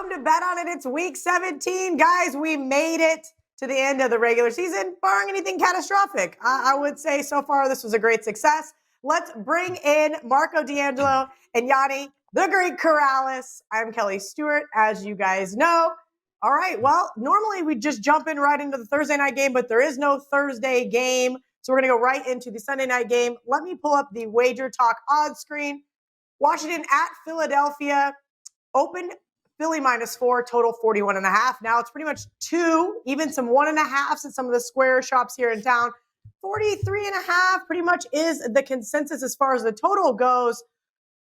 Time to bet on it. It's week 17. Guys, we made it to the end of the regular season, barring anything catastrophic. I would say so far this was a great success. Let's bring in Marco D'Angelo and Gianni the Greek Corrales. I'm Kelly Stewart, as you guys know. All right, well, normally we just jump in right into the Thursday night game, but there is no Thursday game. So we're going to go right into the Sunday night game. Let me pull up the WagerTalk odds screen. Washington at Philadelphia. Open Philly -4, total 41.5. Now it's pretty much 2, even some 1.5s at some of the square shops here in town. 43.5 pretty much is the consensus as far as the total goes.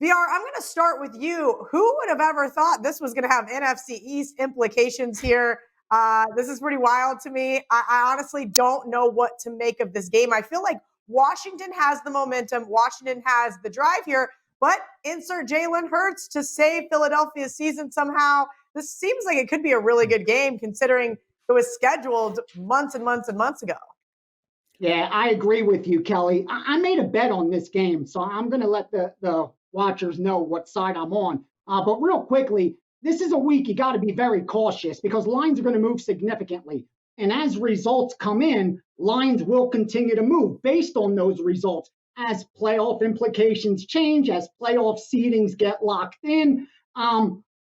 VR, I'm going to start with you. Who would have ever thought this was going to have NFC East implications here? This is pretty wild to me. I honestly don't know what to make of this game. I feel like Washington has the momentum. Washington has the drive here. But insert Jalen Hurts to save Philadelphia's season somehow. This seems like it could be a really good game considering it was scheduled months and months and months ago. Yeah, I agree with you, Kelly. I made a bet on this game, so I'm going to let the watchers know what side I'm on. But real quickly, this is a week you got to be very cautious because lines are going to move significantly. And as results come in, lines will continue to move based on those results. As playoff implications change, as playoff seedings get locked in.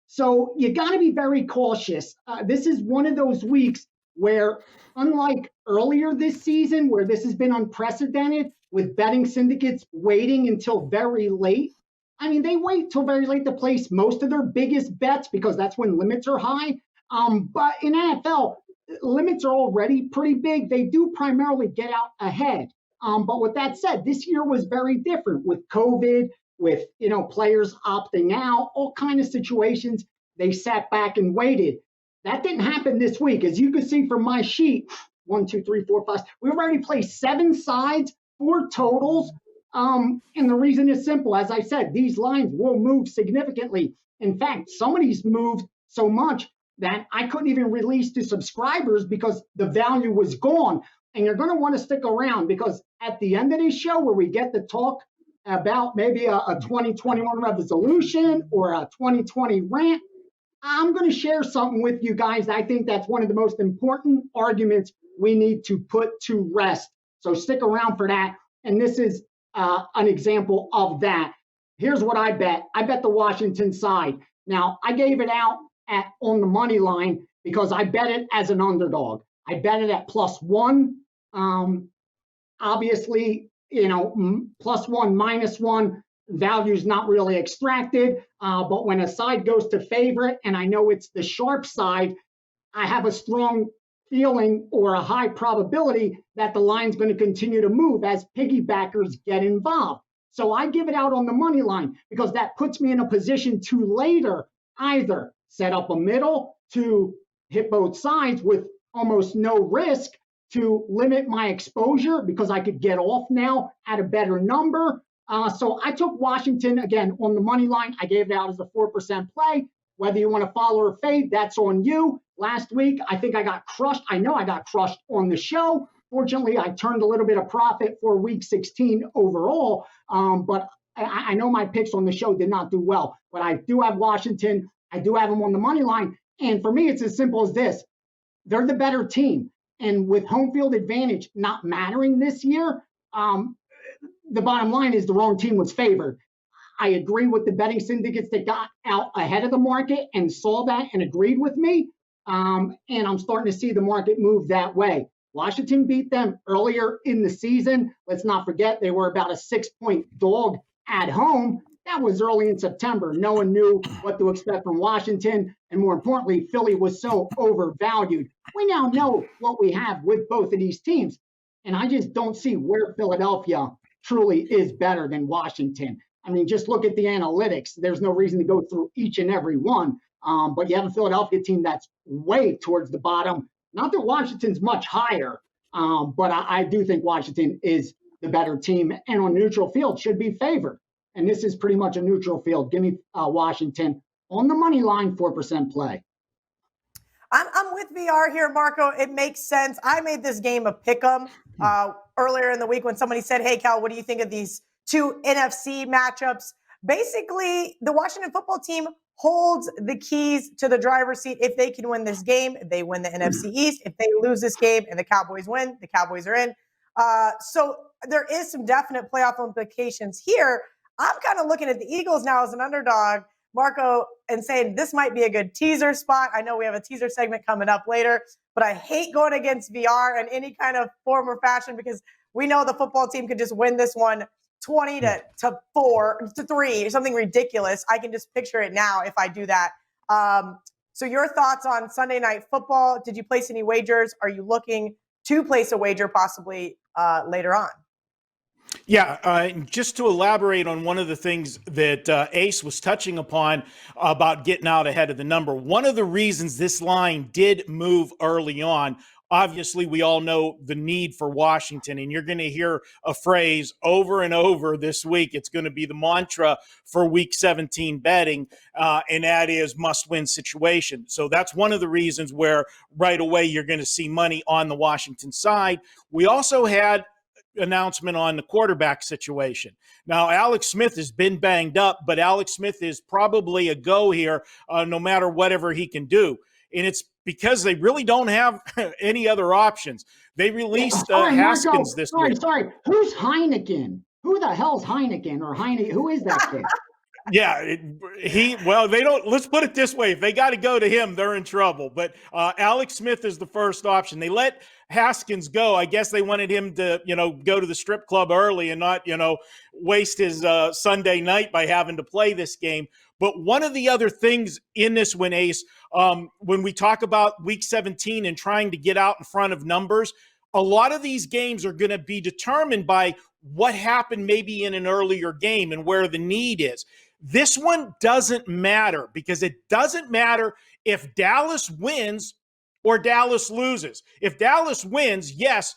So you got to be very cautious. This is one of those weeks where, unlike earlier this season, where this has been unprecedented with betting syndicates waiting until very late. I mean, they wait till very late to place most of their biggest bets because that's when limits are high. But in NFL, limits are already pretty big. They do primarily get out ahead. But with that said, this year was very different with COVID, with players opting out, all kind of situations. They sat back and waited. That didn't happen this week. As you can see from my sheet, 1, 2, 3, 4, 5. We've already placed 7 sides, 4 totals. And the reason is simple. As I said, these lines will move significantly. In fact, some of these moved so much that I couldn't even release to subscribers because the value was gone. And you're going to want to stick around because at the end of this show where we get to talk about maybe a 2021 resolution or a 2020 rant, I'm going to share something with you guys. I think that's one of the most important arguments we need to put to rest. So stick around for that. And this is an example of that. Here's what I bet. I bet the Washington side. Now, I gave it out on the money line because I bet it as an underdog. I bet it at +1. Obviously, +1, -1 value is not really extracted. But when a side goes to favorite, and I know it's the sharp side, I have a strong feeling or a high probability that the line's going to continue to move as piggybackers get involved. So I give it out on the money line because that puts me in a position to later either set up a middle to hit both sides with almost no risk to limit my exposure because I could get off now at a better number. So I took Washington, again, on the money line. I gave it out as a 4% play. Whether you want to follow or fade, that's on you. Last week, I think I got crushed. I know I got crushed on the show. Fortunately, I turned a little bit of profit for week 16 overall. But I know my picks on the show did not do well. But I do have Washington. I do have them on the money line. And for me, it's as simple as this. They're the better team. And with home field advantage not mattering this year, the bottom line is the wrong team was favored. I agree with the betting syndicates that got out ahead of the market and saw that and agreed with me. And I'm starting to see the market move that way. Washington beat them earlier in the season. Let's not forget they were about a 6-point dog at home. That was early in September. No one knew what to expect from Washington. And more importantly, Philly was so overvalued. We now know what we have with both of these teams. And I just don't see where Philadelphia truly is better than Washington. I mean, just look at the analytics. There's no reason to go through each and every one. But you have a Philadelphia team that's way towards the bottom. Not that Washington's much higher, but I do think Washington is the better team and on neutral field should be favored. And this is pretty much a neutral field. Give me Washington on the money line, 4% play. I'm with VR here, Marco. It makes sense. I made this game a pick'em earlier in the week when somebody said, hey, Cal, what do you think of these two NFC matchups? Basically, the Washington football team holds the keys to the driver's seat. If they can win this game, they win the NFC East. If they lose this game and the Cowboys win, the Cowboys are in. So there is some definite playoff implications here. I'm kind of looking at the Eagles now as an underdog, Marco, and saying this might be a good teaser spot. I know we have a teaser segment coming up later, but I hate going against VR in any kind of form or fashion because we know the football team could just win this one 20 to 4 to 3 or something ridiculous. I can just picture it now if I do that. So your thoughts on Sunday Night Football? Did you place any wagers? Are you looking to place a wager possibly later on? Yeah, just to elaborate on one of the things that Ace was touching upon about getting out ahead of the number, one of the reasons this line did move early on, obviously we all know the need for Washington, and you're going to hear a phrase over and over this week. It's going to be the mantra for Week 17 betting, and that is must-win situation. So that's one of the reasons where right away you're going to see money on the Washington side. We also had announcement on the quarterback situation. Now, Alex Smith has been banged up, but Alex Smith is probably a go here no matter whatever he can do. And it's because they really don't have any other options. They released Haskins this week. Sorry. Who's Heineken? Who the hell's Heineken or Heineken? Who is that kid? Yeah, they don't, let's put it this way. If they got to go to him, they're in trouble. But Alex Smith is the first option. They let Haskins go. I guess they wanted him to, go to the strip club early and not, waste his Sunday night by having to play this game. But one of the other things in this win, Ace, when we talk about Week 17 and trying to get out in front of numbers, a lot of these games are going to be determined by what happened maybe in an earlier game and where the need is. This one doesn't matter because it doesn't matter if Dallas wins or Dallas loses. If Dallas wins, yes,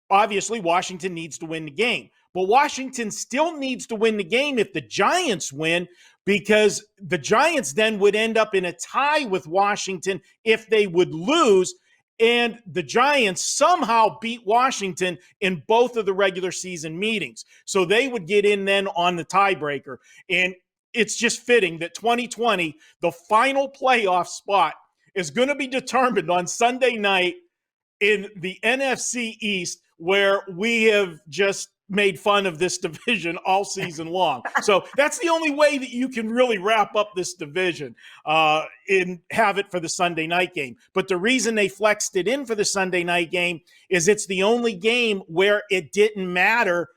obviously Washington needs to win the game. But Washington still needs to win the game if the Giants win, because the Giants then would end up in a tie with Washington if they would lose. And the Giants somehow beat Washington in both of the regular season meetings. So they would get in then on the tiebreaker. And it's just fitting that 2020, the final playoff spot, is going to be determined on Sunday night in the NFC East, where we have just made fun of this division all season long. So that's the only way that you can really wrap up this division and have it for the Sunday night game. But the reason they flexed it in for the Sunday night game is it's the only game where it didn't matter.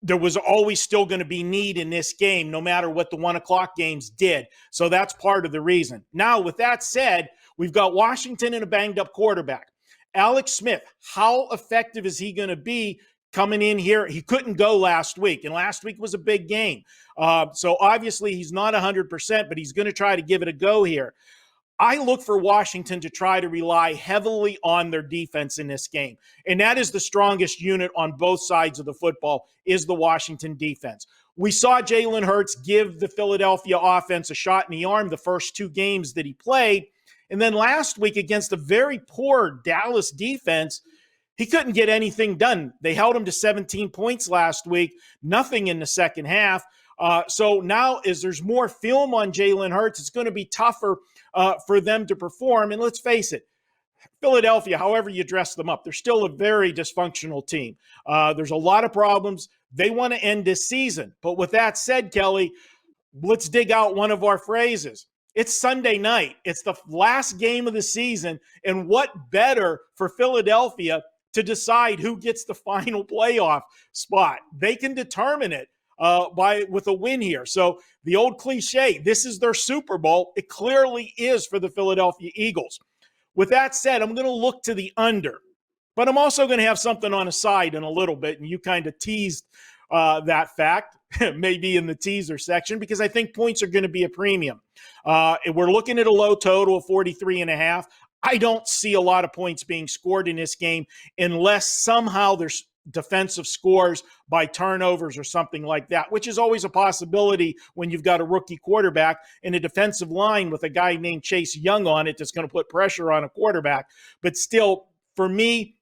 There was always still going to be need in this game, no matter what the 1 o'clock games did. So that's part of the reason. Now, with that said, we've got Washington and a banged-up quarterback. Alex Smith, how effective is he going to be coming in here? He couldn't go last week, and last week was a big game. So obviously he's not 100%, but he's going to try to give it a go here. I look for Washington to try to rely heavily on their defense in this game. And that is the strongest unit on both sides of the football, is the Washington defense. We saw Jalen Hurts give the Philadelphia offense a shot in the arm the first 2 games that he played. And then last week against a very poor Dallas defense, he couldn't get anything done. They held him to 17 points last week, nothing in the second half. So now as there's more film on Jalen Hurts, it's going to be tougher for them to perform. And let's face it, Philadelphia, however you dress them up, they're still a very dysfunctional team. There's a lot of problems. They want to end this season. But with that said, Kelly, let's dig out one of our phrases. It's Sunday night. It's the last game of the season. And what better for Philadelphia to decide who gets the final playoff spot? They can determine it with a win here. So the old cliche, this is their Super Bowl. It clearly is for the Philadelphia Eagles. With that said, I'm going to look to the under, but I'm also going to have something on a side in a little bit. And you kind of teased that fact, maybe in the teaser section, because I think points are going to be a premium. We're looking at a low total of 43.5. I don't see a lot of points being scored in this game unless somehow there's defensive scores by turnovers or something like that, which is always a possibility when you've got a rookie quarterback and a defensive line with a guy named Chase Young on it that's going to put pressure on a quarterback. But still, for me,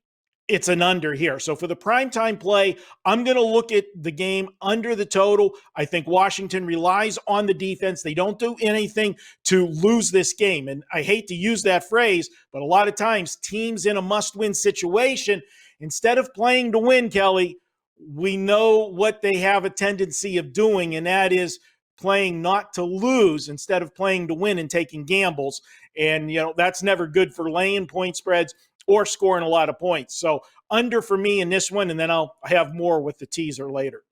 it's an under here. So for the primetime play, I'm going to look at the game under the total. I think Washington relies on the defense. They don't do anything to lose this game. And I hate to use that phrase, but a lot of times teams in a must-win situation, instead of playing to win, Kelly, we know what they have a tendency of doing, and that is playing not to lose instead of playing to win and taking gambles. And, that's never good for laying point spreads or scoring a lot of points. So under for me in this one, and then I'll have more with the teaser later.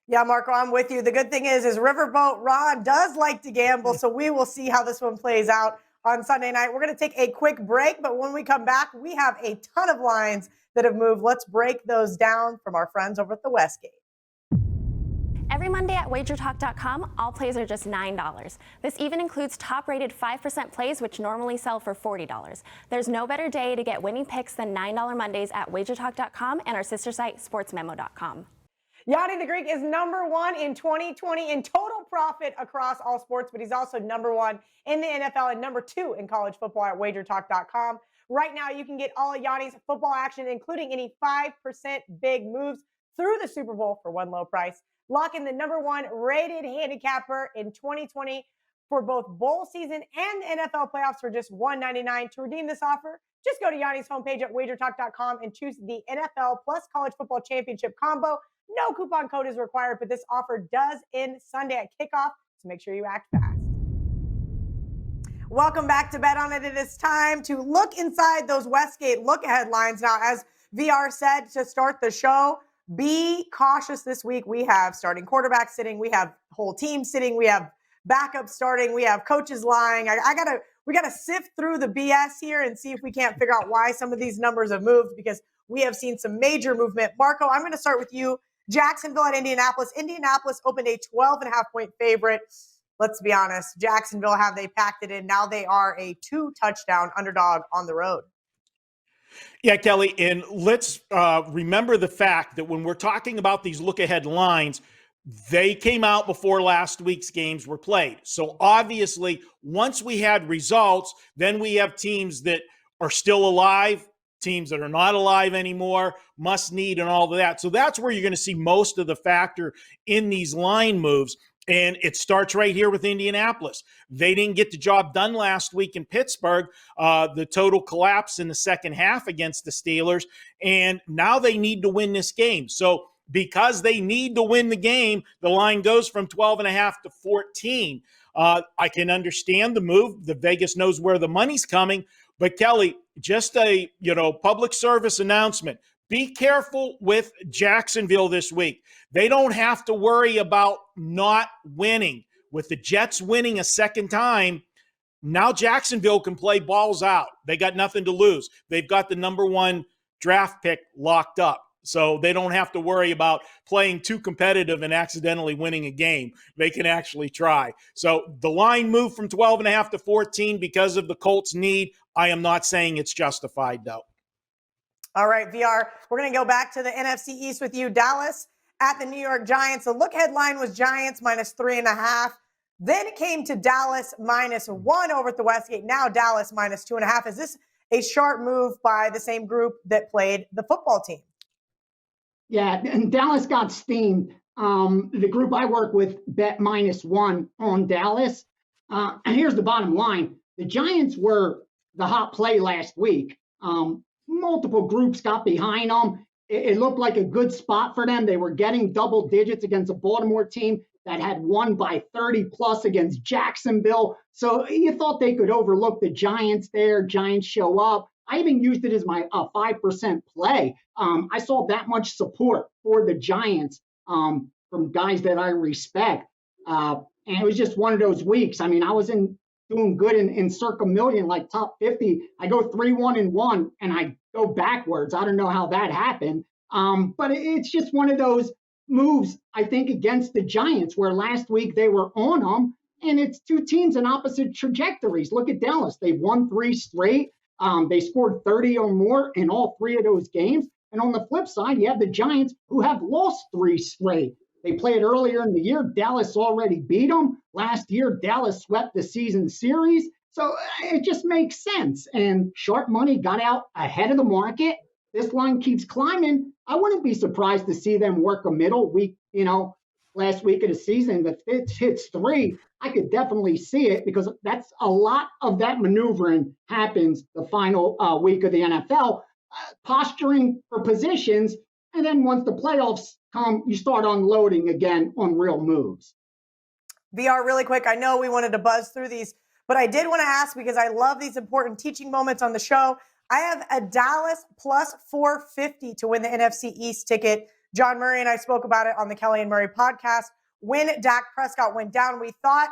Yeah, Marco, I'm with you. The good thing is Riverboat Ron does like to gamble, so we will see how this one plays out on Sunday night. We're going to take a quick break, but when we come back, we have a ton of lines that have moved. Let's break those down from our friends over at the Westgate. Every Monday at WagerTalk.com, all plays are just $9. This even includes top-rated 5% plays, which normally sell for $40. There's no better day to get winning picks than $9 Mondays at WagerTalk.com and our sister site, SportsMemo.com. Gianni the Greek is number one in 2020 in total profit across all sports, but he's also number one in the NFL and number two in college football at WagerTalk.com. Right now, you can get all of Gianni's football action, including any 5% big moves through the Super Bowl for one low price. Lock in the number one rated handicapper in 2020 for both bowl season and the NFL playoffs for just $1.99. To redeem this offer, just go to Yanni's homepage at WagerTalk.com and choose the NFL plus college football championship combo. No coupon code is required, but this offer does end Sunday at kickoff, so make sure you act fast. Welcome back to Bet On It. It is time to look inside those Westgate look-ahead lines. Now, as VR said to start the show, be cautious this week. We have starting quarterback sitting. We have whole team sitting. We have backup starting. We have coaches lying. We gotta sift through the BS here and see if we can't figure out why some of these numbers have moved, because we have seen some major movement. Marco, I'm going to start with you. Jacksonville at Indianapolis. Indianapolis opened a 12.5-point favorite. Let's be honest. Jacksonville, have they packed it in? Now they are a 2-touchdown underdog on the road. Yeah, Kelly, and let's remember the fact that when we're talking about these look-ahead lines, they came out before last week's games were played. So obviously, once we had results, then we have teams that are still alive, teams that are not alive anymore, must need, and all of that. So that's where you're going to see most of the factor in these line moves. And it starts right here with Indianapolis. They didn't get the job done last week in Pittsburgh. The total collapse in the second half against the Steelers. And now they need to win this game. So because they need to win the game, the line goes from 12.5 to 14. I can understand the move. The Vegas knows where the money's coming. But Kelly, just a public service announcement. Be careful with Jacksonville this week. They don't have to worry about not winning. With the Jets winning a second time, now Jacksonville can play balls out. They got nothing to lose. They've got the number one draft pick locked up. So they don't have to worry about playing too competitive and accidentally winning a game. They can actually try. So the line moved from 12.5 to 14 because of the Colts' need. I am not saying it's justified, though. All right, VR, we're going to go back to the NFC East with you. Dallas at the New York Giants. The look headline was Giants -3.5. Then it came to Dallas -1 over at the Westgate. Now Dallas -2.5. Is this a sharp move by the same group that played the football team? Yeah, and Dallas got steamed. The group I work with bet -1 on Dallas. And here's the bottom line. The Giants were the hot play last week. Multiple groups got behind them. It looked like a good spot for them. They were getting double digits against a Baltimore team that had won by 30 plus against Jacksonville. So you thought they could overlook the Giants there. Giants show up. I even used it as my 5% play. I saw that much support for the Giants from guys that I respect. And it was just one of those weeks. I mean, I was doing good in circa million, like top 50. I go 3-1-1 and I go backwards. I don't know how that happened. But it's just one of those moves, I think, against the Giants, where last week they were on them, and it's two teams in opposite trajectories. Look at Dallas. They've won 3 straight. They scored 30 or more in all 3 of those games. And on the flip side, you have the Giants, who have lost 3 straight. They played earlier in the year. Dallas already beat them. Last year, Dallas swept the season series. So it just makes sense. And sharp money got out ahead of the market. this line keeps climbing, I wouldn't be surprised to see them work a middle week, last week of the season. If it hits 3, I could definitely see it, because that's a lot of that maneuvering happens the final week of the NFL, posturing for positions. And then once the playoffs come, you start unloading again on real moves. VR, really quick, I know we wanted to buzz through these, but I did want to ask, because I love these important teaching moments on the show. I have a Dallas plus 450 to win the NFC East ticket. John Murray and I spoke about it on the Kelly and Murray podcast. When Dak Prescott went down, we thought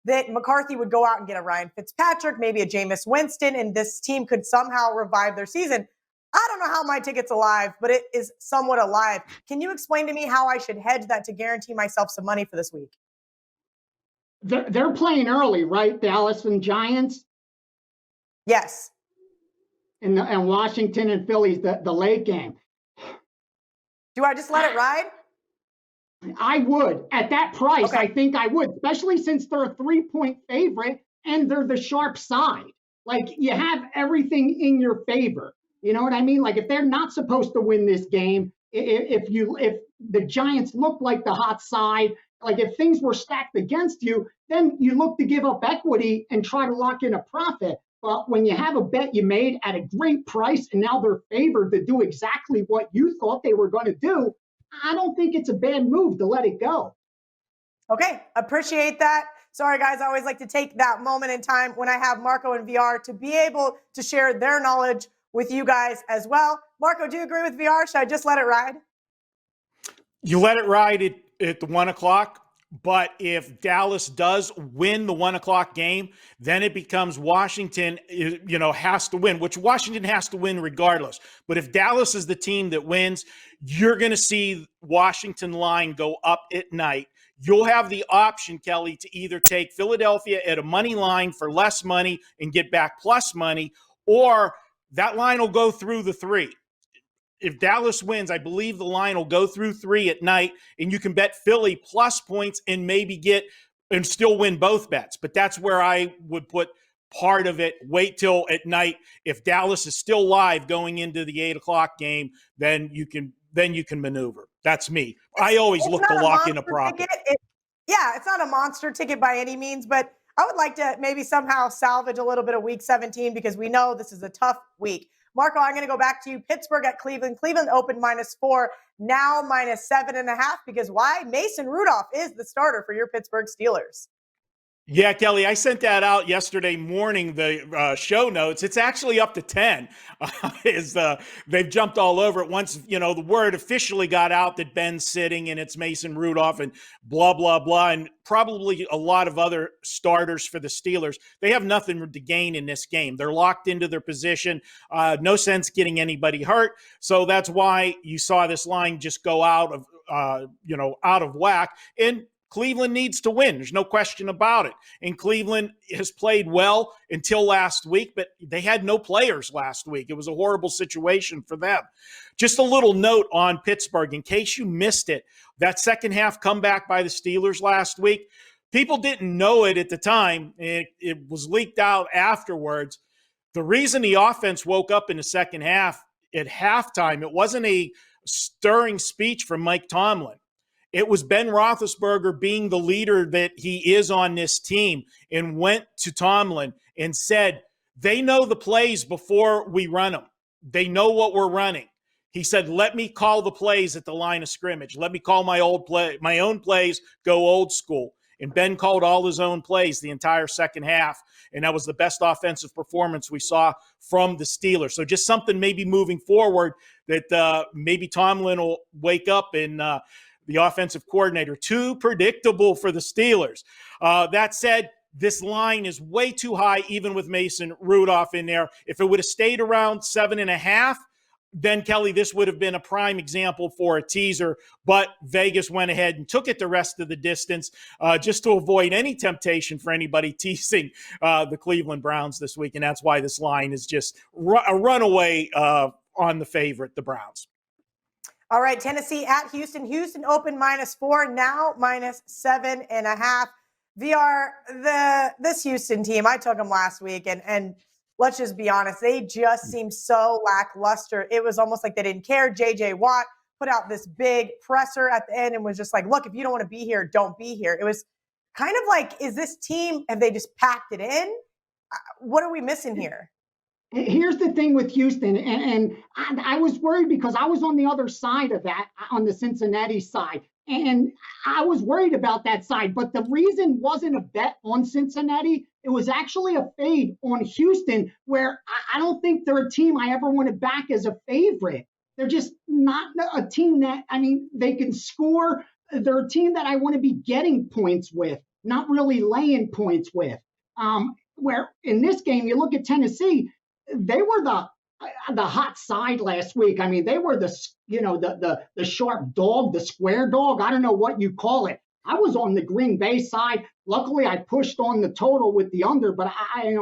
that McCarthy would go out and get a Ryan Fitzpatrick, maybe a Jameis Winston, and this team could somehow revive their season. I don't know how my ticket's alive, but it is somewhat alive. Can you explain to me how I should hedge that to guarantee myself some money for this week? They're playing early, right? Dallas and Giants? Yes. And Washington and Phillies, the late game. Do I just let it ride? I would. At that price, Okay. I think I would, especially since they're a 3-point favorite and they're the sharp side. Like, you have everything in your favor. You know what I mean? Like, if they're not supposed to win this game, if the Giants look like the hot side, like if things were stacked against you, then you look to give up equity and try to lock in a profit. But when you have a bet you made at a great price and now they're favored to do exactly what you thought they were going to do, I don't think it's a bad move to let it go. Okay, appreciate that. Sorry, guys, I always like to take that moment in time when I have Marco and VR to be able to share their knowledge with you guys as well. Marco, do you agree with VR? Should I just let it ride? You let it ride at the 1 o'clock. But if Dallas does win the 1 o'clock game, then it becomes Washington, has to win, which Washington has to win regardless. But if Dallas is the team that wins, you're going to see Washington line go up at night. You'll have the option, Kelly, to either take Philadelphia at a money line for less money and get back plus money, or that line will go through the 3. If Dallas wins, I believe the line will go through 3 at night, and you can bet Philly plus points and maybe and still win both bets. But that's where I would put part of it. Wait till at night. If Dallas is still live going into the 8 o'clock game, then you can maneuver. That's me. I always look to lock in a profit. It's not a monster ticket by any means, but I would like to maybe somehow salvage a little bit of week 17, because we know this is a tough week. Marco, I'm going to go back to you. Pittsburgh at Cleveland. Cleveland opened -4, now -7.5. Because why? Mason Rudolph is the starter for your Pittsburgh Steelers. Yeah, Kelly, I sent that out yesterday morning, the show notes. It's actually up to 10. They've jumped all over it once, the word officially got out that Ben's sitting and it's Mason Rudolph and blah, blah, blah, and probably a lot of other starters for the Steelers. They have nothing to gain in this game. They're locked into their position. No sense getting anybody hurt. So that's why you saw this line just go out of whack. And Cleveland needs to win. There's no question about it. And Cleveland has played well until last week, but they had no players last week. It was a horrible situation for them. Just a little note on Pittsburgh, in case you missed it, that second half comeback by the Steelers last week, people didn't know it at the time. It was leaked out afterwards. The reason the offense woke up in the second half at halftime, it wasn't a stirring speech from Mike Tomlin. It was Ben Roethlisberger being the leader that he is on this team, and went to Tomlin and said, they know the plays before we run them. They know what we're running. He said, let me call the plays at the line of scrimmage. Let me call my own plays, go old school. And Ben called all his own plays the entire second half, and that was the best offensive performance we saw from the Steelers. So just something maybe moving forward that maybe Tomlin will wake up and the offensive coordinator, too predictable for the Steelers. That said, this line is way too high, even with Mason Rudolph in there. If it would have stayed around 7.5, then, Kelly, this would have been a prime example for a teaser. But Vegas went ahead and took it the rest of the distance just to avoid any temptation for anybody teasing the Cleveland Browns this week. And that's why this line is just a runaway on the favorite, the Browns. All right, Tennessee at Houston. Houston opened -4, now -7.5. VR, this Houston team, I took them last week, and let's just be honest, they just seemed so lackluster. It was almost like they didn't care. JJ Watt put out this big presser at the end and was just like, look, if you don't want to be here, don't be here. It was kind of like, is this team, have they just packed it in? What are we missing here? Here's the thing with Houston, and I was worried because I was on the other side of that, on the Cincinnati side, and I was worried about that side. But the reason wasn't a bet on Cincinnati. It was actually a fade on Houston, where I don't think they're a team I ever want to back as a favorite. They're just not a team that, I mean, they can score. They're a team that I want to be getting points with, not really laying points with. Where in this game, you look at Tennessee, they were the hot side last week. I mean, they were the sharp dog, the square dog. I don't know what you call it. I was on the Green Bay side. Luckily, I pushed on the total with the under, but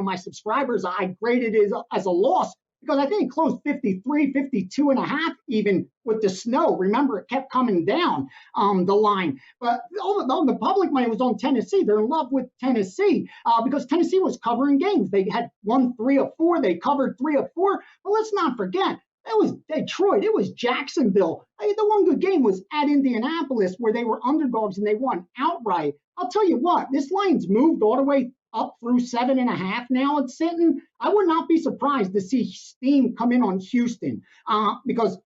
my subscribers, I graded it as a loss because I think it closed 53, 52 and a half even with the snow. Remember, it kept coming down the line. But all the public money was on Tennessee. They're in love with Tennessee because Tennessee was covering games. They had won 3 of 4. They covered 3 of 4. But let's not forget, that was Detroit. It was Jacksonville. The one good game was at Indianapolis where they were underdogs and they won outright. I'll tell you what, this line's moved all the way up through 7.5 now it's sitting. I would not be surprised to see steam come in on Houston because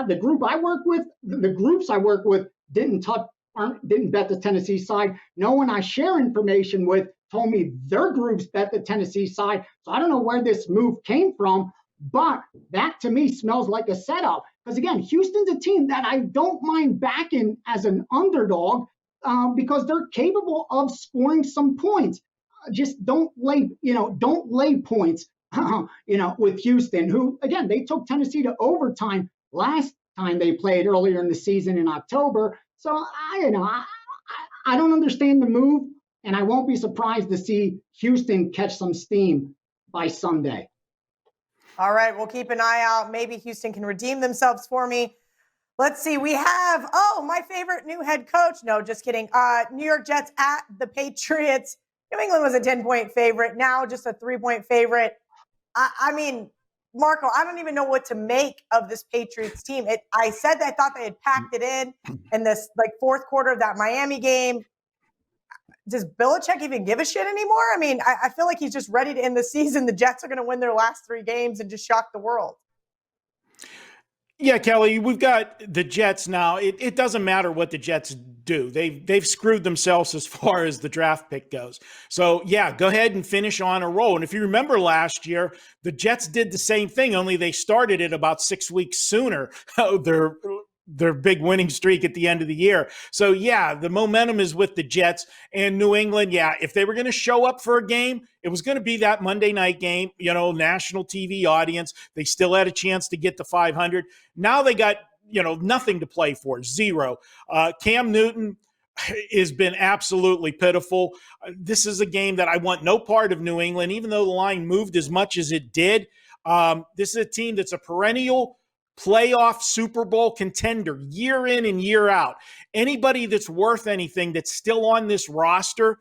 the group I work with, the groups I work with didn't bet the Tennessee side. No one I share information with told me their groups bet the Tennessee side. So I don't know where this move came from, but that to me smells like a setup. Because again, Houston's a team that I don't mind backing as an underdog because they're capable of scoring some points. Just don't lay points, with Houston, who, again, they took Tennessee to overtime last time they played earlier in the season in October. So I don't understand the move, and I won't be surprised to see Houston catch some steam by Sunday. All right, we'll keep an eye out. Maybe Houston can redeem themselves for me. Let's see. We have, my favorite new head coach. No, just kidding. New York Jets at the Patriots. New England was a 10-point favorite. Now just a 3-point favorite. I mean, Marco, I don't even know what to make of this Patriots team. I said that I thought they had packed it in this fourth quarter of that Miami game. Does Belichick even give a shit anymore? I mean, I feel like he's just ready to end the season. The Jets are going to win their last 3 games and just shock the world. Yeah, Kelly, we've got the Jets now. It doesn't matter what the Jets do. They've screwed themselves as far as the draft pick goes. So, yeah, go ahead and finish on a roll. And if you remember last year, the Jets did the same thing, only they started it about 6 weeks sooner. Their big winning streak at the end of the year. So, yeah, the momentum is with the Jets and New England. Yeah, if they were going to show up for a game, it was going to be that Monday night game, national TV audience. They still had a chance to get to 500. Now they got, nothing to play for, 0. Cam Newton has been absolutely pitiful. This is a game that I want no part of New England, even though the line moved as much as it did. This is a team that's a perennial playoff Super Bowl contender year in and year out. Anybody that's worth anything that's still on this roster,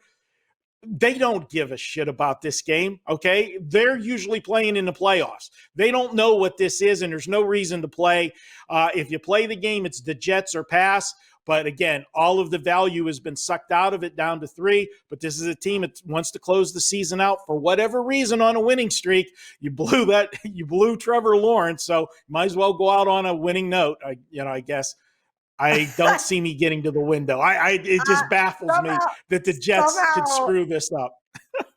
they don't give a shit about this game, okay? They're usually playing in the playoffs. They don't know what this is, and there's no reason to play. If you play the game, it's the Jets or pass. But again, all of the value has been sucked out of it down to 3. But this is a team that wants to close the season out for whatever reason on a winning streak. You blew Trevor Lawrence, so might as well go out on a winning note. I guess. I don't see me getting to the window. It just baffles me that the Jets could screw this up.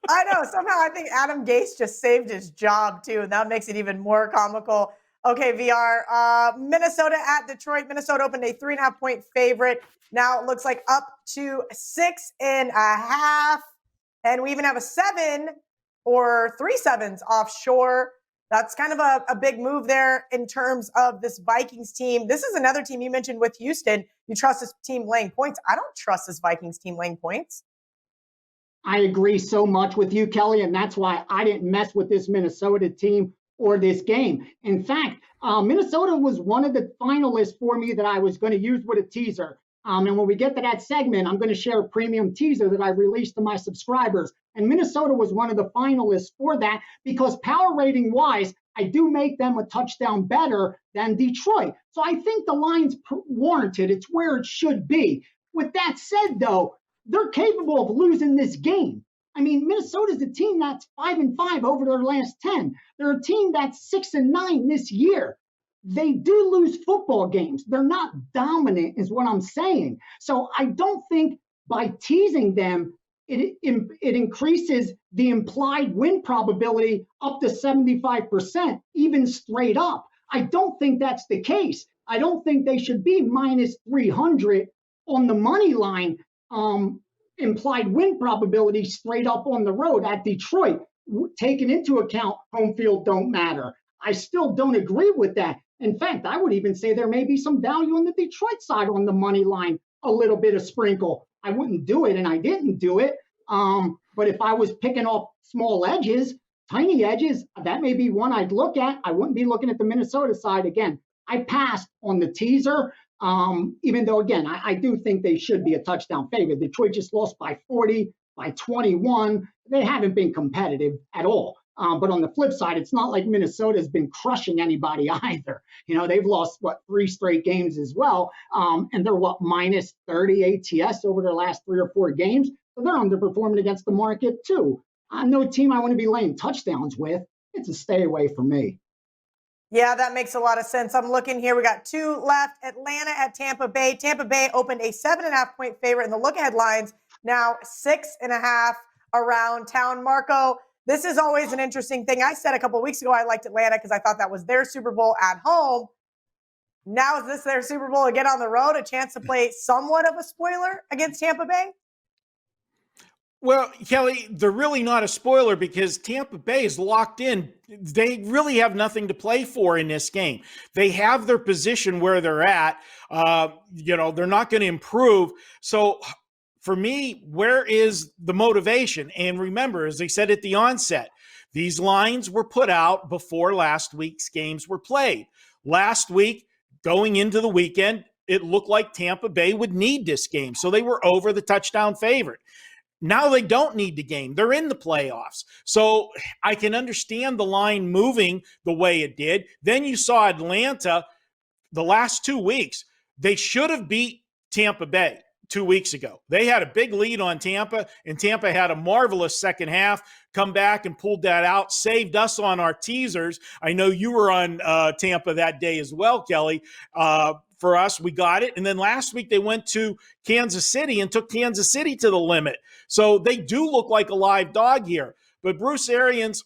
I know. Somehow I think Adam Gase just saved his job too, and that makes it even more comical. Okay, VR. Minnesota at Detroit. Minnesota opened a 3.5-point favorite. Now it looks like up to 6.5. And we even have a 7 or 3 sevens offshore. That's kind of a big move there in terms of this Vikings team. This is another team you mentioned with Houston. You trust this team laying points. I don't trust this Vikings team laying points. I agree so much with you, Kelly, and that's why I didn't mess with this Minnesota team or this game. In fact, Minnesota was one of the finalists for me that I was going to use with a teaser. And when we get to that segment, I'm going to share a premium teaser that I released to my subscribers. And Minnesota was one of the finalists for that because power rating wise, I do make them a touchdown better than Detroit. So I think the line's warranted. It's where it should be. With that said, though, they're capable of losing this game. I mean, Minnesota's a team that's 5-5 over their last 10. They're a team that's 6-9 this year. They do lose football games. They're not dominant, is what I'm saying. So I don't think by teasing them, it increases the implied win probability up to 75%, even straight up. I don't think that's the case. I don't think they should be minus 300 on the money line implied win probability straight up on the road at Detroit, taking into account home field don't matter. I still don't agree with that. In fact, I would even say there may be some value on the Detroit side on the money line, a little bit of sprinkle. I wouldn't do it, and I didn't do it. But if I was picking off small edges, tiny edges, that may be one I'd look at. I wouldn't be looking at the Minnesota side again. I passed on the teaser, even though, again, I do think they should be a touchdown favorite. Detroit just lost by 40, by 21. They haven't been competitive at all. But on the flip side, it's not like Minnesota's been crushing anybody either. You know, they've lost, 3 straight games as well. And they're, minus 30 ATS over their last 3 or 4 games. So they're underperforming against the market, too. No team I want to be laying touchdowns with. It's a stay away from me. Yeah, that makes a lot of sense. I'm looking here. We got 2 left. Atlanta at Tampa Bay. Tampa Bay opened a 7.5-point favorite in the look-ahead lines. Now 6.5 around town. Marco, this is always an interesting thing. I said a couple of weeks ago I liked Atlanta because I thought that was their Super Bowl at home. Now is this their Super Bowl again on the road? A chance to play somewhat of a spoiler against Tampa Bay? Well, Kelly, they're really not a spoiler because Tampa Bay is locked in. They really have nothing to play for in this game. They have their position where they're at. They're not going to improve. So for me, where is the motivation? And remember, as I said at the onset, these lines were put out before last week's games were played. Last week, going into the weekend, it looked like Tampa Bay would need this game. So they were over the touchdown favorite. Now they don't need the game. They're in the playoffs. So I can understand the line moving the way it did. Then you saw Atlanta the last 2 weeks. They should have beat Tampa Bay 2 weeks ago. They had a big lead on Tampa, and Tampa had a marvelous second half, come back and pulled that out, saved us on our teasers. I know you were on Tampa that day as well, Kelly. For us, we got it. And then last week they went to Kansas City and took Kansas City to the limit. So they do look like a live dog here. But Bruce Arians,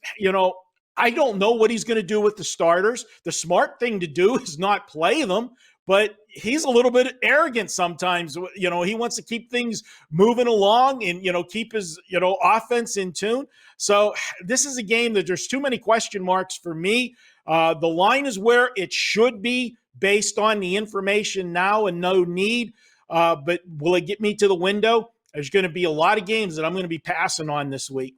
I don't know what he's going to do with the starters. The smart thing to do is not play them. But he's a little bit arrogant sometimes. He wants to keep things moving along and, keep his, offense in tune. So this is a game that there's too many question marks for me. The line is where it should be based on the information now and no need. But will it get me to the window? There's going to be a lot of games that I'm going to be passing on this week.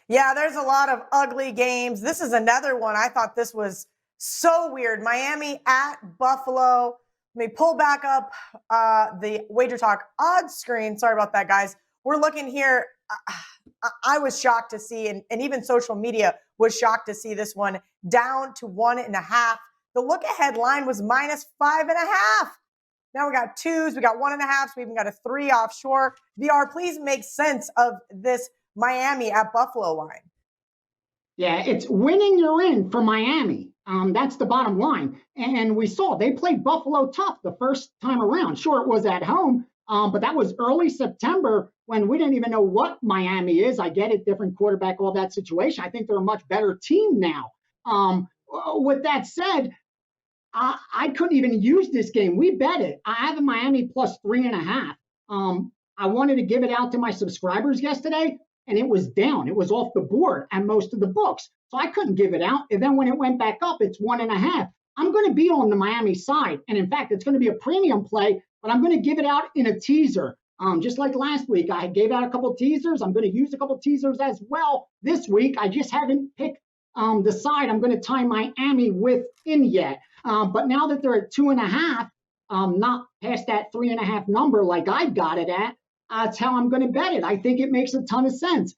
Yeah, there's a lot of ugly games. This is another one. I thought this was so weird. Miami at Buffalo. Let me pull back up the WagerTalk odds screen. Sorry about that, guys. We're looking here. I was shocked to see, and even social media was shocked to see this one down to 1.5. The look-ahead line was minus 5.5. Now we got 2s, we got 1.5s, we even got a 3 offshore. VR, please make sense of this Miami at Buffalo line. Yeah, it's winning you're in for Miami. That's the bottom line. And we saw they played Buffalo tough the first time around. Sure, it was at home, but that was early September when we didn't even know what Miami is. I get it, different quarterback, all that situation. I think they're a much better team now. With that said, I couldn't even use this game. We bet it. I have a Miami plus 3.5. I wanted to give it out to my subscribers yesterday, and it was down. It was off the board at most of the books. So I couldn't give it out. And then when it went back up, it's 1.5. I'm going to be on the Miami side. And in fact, it's going to be a premium play, but I'm going to give it out in a teaser. Just like last week, I gave out a couple teasers. I'm going to use a couple teasers as well this week. I just haven't picked the side I'm going to tie Miami with in yet. But now that they're at 2.5, not past that 3.5 number like I've got it at, that's how I'm going to bet it. I think it makes a ton of sense.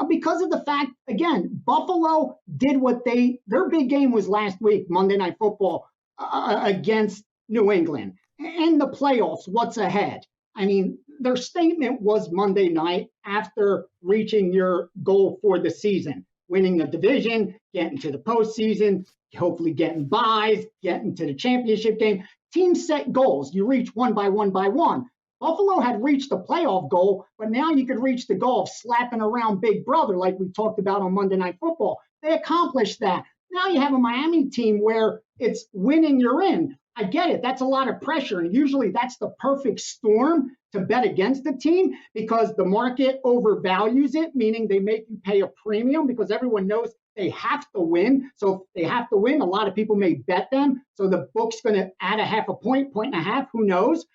Because of the fact, again, Buffalo did what their big game was last week, Monday Night Football, against New England. And the playoffs, what's ahead? I mean, their statement was Monday night after reaching your goal for the season, winning the division, getting to the postseason, hopefully getting buys, getting to the championship game. Teams set goals. You reach one by one by one. Buffalo had reached the playoff goal, but now you could reach the goal of slapping around Big Brother like we talked about on Monday Night Football. They accomplished that. Now you have a Miami team where it's winning, you're in. I get it. That's a lot of pressure. And usually that's the perfect storm to bet against the team because the market overvalues it, meaning they make you pay a premium because everyone knows they have to win. So if they have to win, a lot of people may bet them. So the book's going to add a half a point, point and a half, who knows?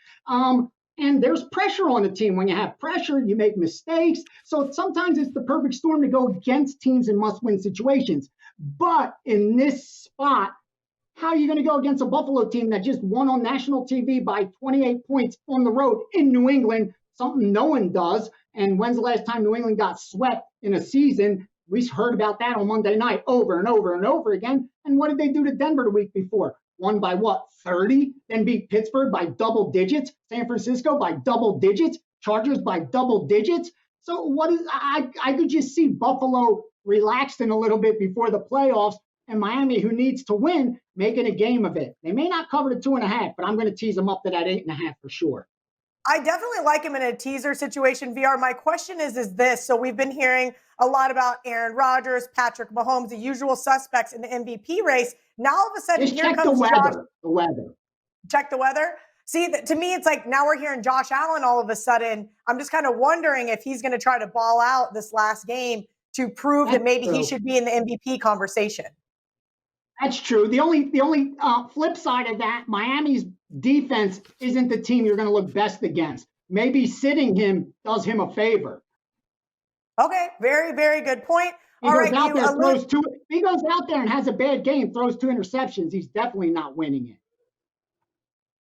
And there's pressure on the team. When you have pressure, you make mistakes. So sometimes it's the perfect storm to go against teams in must-win situations. But in this spot, how are you going to go against a Buffalo team that just won on national TV by 28 points on the road in New England, something no one does? And when's the last time New England got swept in a season? We heard about that on Monday night over and over and over again. And what did they do to Denver the week before? Won by what, 30? Then beat Pittsburgh by double digits, San Francisco by double digits, Chargers by double digits. So I could just see Buffalo relaxing a little bit before the playoffs and Miami, who needs to win, making a game of it. They may not cover the 2.5, but I'm going to tease them up to that 8.5 for sure. I definitely like him in a teaser situation, VR. My question is this. So we've been hearing a lot about Aaron Rodgers, Patrick Mahomes, the usual suspects in the MVP race. Now all of a sudden, just here check comes the weather. Josh. The weather. Check the weather. See, to me, it's like now we're hearing Josh Allen all of a sudden. I'm just kind of wondering if he's going to try to ball out this last game to prove that maybe he should be in the MVP conversation. That's true. The only flip side of that, Miami's defense isn't the team you're going to look best against. Maybe sitting him does him a favor. Okay, very, very good point. He goes out there and has a bad game, throws 2 interceptions. He's definitely not winning it.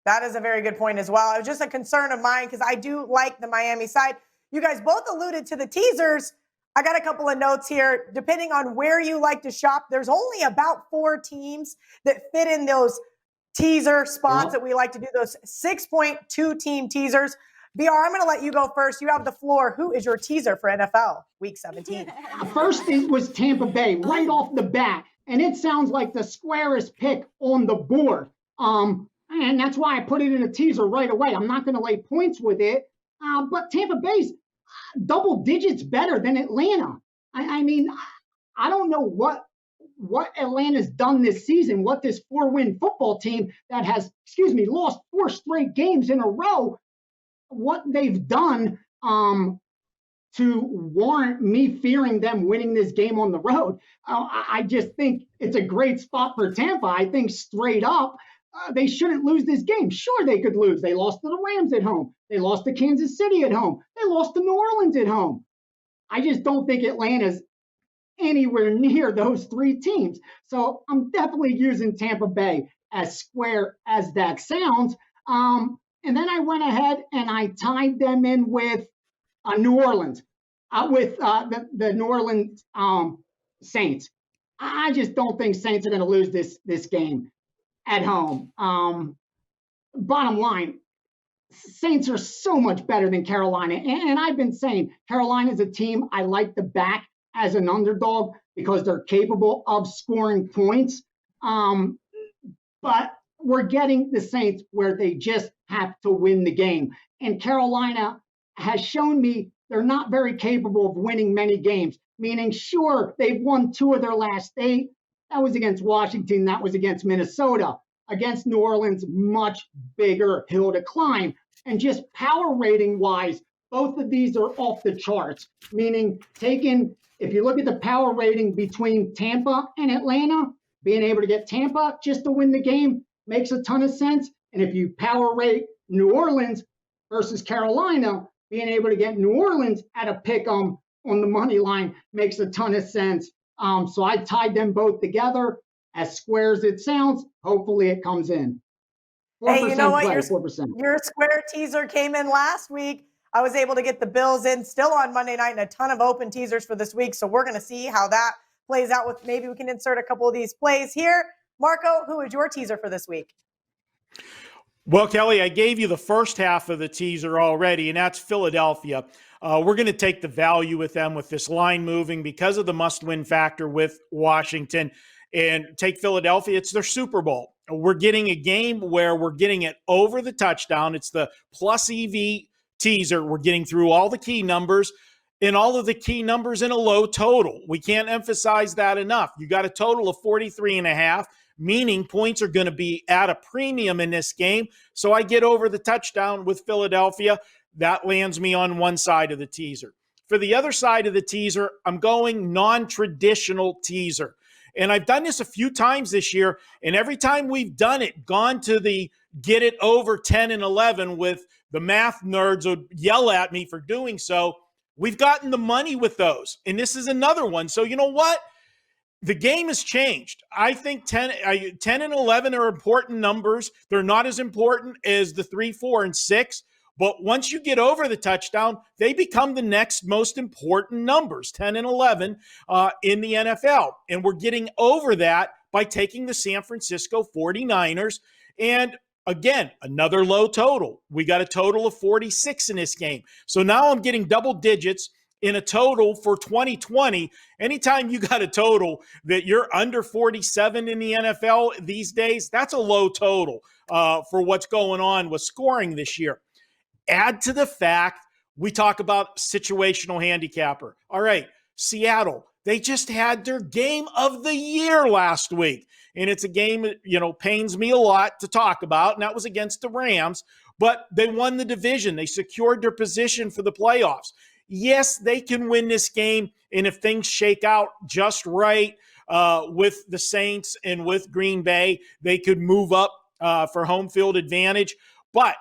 That is a very good point as well. It was just a concern of mine because I do like the Miami side. You guys both alluded to the teasers. I got a couple of notes here. Depending on where you like to shop, there's only about 4 teams that fit in those teaser spots that we like to do, those 6.2 team teasers. VR, I'm going to let you go first. You have the floor. Who is your teaser for NFL Week 17? First, it was Tampa Bay right off the bat, and it sounds like the squarest pick on the board. And that's why I put it in a teaser right away. I'm not going to lay points with it, but Tampa Bay's double digits better than Atlanta. I mean, I don't know what Atlanta's done this season, what this 4-win football team that has, lost 4 straight games in a row, what they've done to warrant me fearing them winning this game on the road. I just think it's a great spot for Tampa. I think straight up, they shouldn't lose this game. Sure, they could lose. They lost to the Rams at home. They lost to Kansas City at home. They lost to New Orleans at home. I just don't think Atlanta's anywhere near those 3 teams. So I'm definitely using Tampa Bay, as square as that sounds. And then I went ahead and I tied them in with New Orleans, with the New Orleans Saints. I just don't think Saints are going to lose this game at home. Bottom line, Saints are so much better than Carolina. And I've been saying Carolina's a team I like to back as an underdog because they're capable of scoring points. But we're getting the Saints where they just have to win the game. And Carolina has shown me they're not very capable of winning many games, meaning, sure, they've won 2 of their last 8. That was against Washington. That was against Minnesota. Against New Orleans, much bigger hill to climb. And just power rating wise, both of these are off the charts, meaning if you look at the power rating between Tampa and Atlanta, being able to get Tampa just to win the game makes a ton of sense. And if you power rate New Orleans versus Carolina, being able to get New Orleans at a pick 'em on the money line makes a ton of sense. So I tied them both together. As square as it sounds, hopefully it comes in. Hey, you know what? play, 4%. Your square teaser came in last week. I was able to get the Bills in still on Monday night and a ton of open teasers for this week. So we're going to see how that plays out with maybe we can insert a couple of these plays here. Marco, who is your teaser for this week? Well, Kelly, I gave you the first half of the teaser already, and that's Philadelphia. We're going to take the value with them with this line moving because of the must-win factor with Washington and take Philadelphia. It's their Super Bowl. We're getting a game where we're getting it over the touchdown. It's the plus EV teaser. We're getting through all the key numbers and all of the key numbers in a low total. We can't emphasize that enough. You got a total of 43.5, meaning points are going to be at a premium in this game. So I get over the touchdown with Philadelphia. That lands me on one side of the teaser. For the other side of the teaser, I'm going non-traditional teaser. And I've done this a few times this year, and every time we've done it, gone to the get it over 10 and 11 with the math nerds would yell at me for doing so. We've gotten the money with those, and this is another one. So you know what? The game has changed. I think 10 and 11 are important numbers. They're not as important as the 3, 4, and 6. But once you get over the touchdown, they become the next most important numbers, 10 and 11 in the NFL. And we're getting over that by taking the San Francisco 49ers. And again, another low total. We got a total of 46 in this game. So now I'm getting double digits in a total for 2020. Anytime you got a total that you're under 47 in the NFL these days, that's a low total for what's going on with scoring this year. Add to the fact we talk about situational handicapper. All right, Seattle, they just had their game of the year last week. And it's a game that, pains me a lot to talk about, and that was against the Rams. But they won the division. They secured their position for the playoffs. Yes, they can win this game, and if things shake out just right with the Saints and with Green Bay, they could move up for home field advantage. But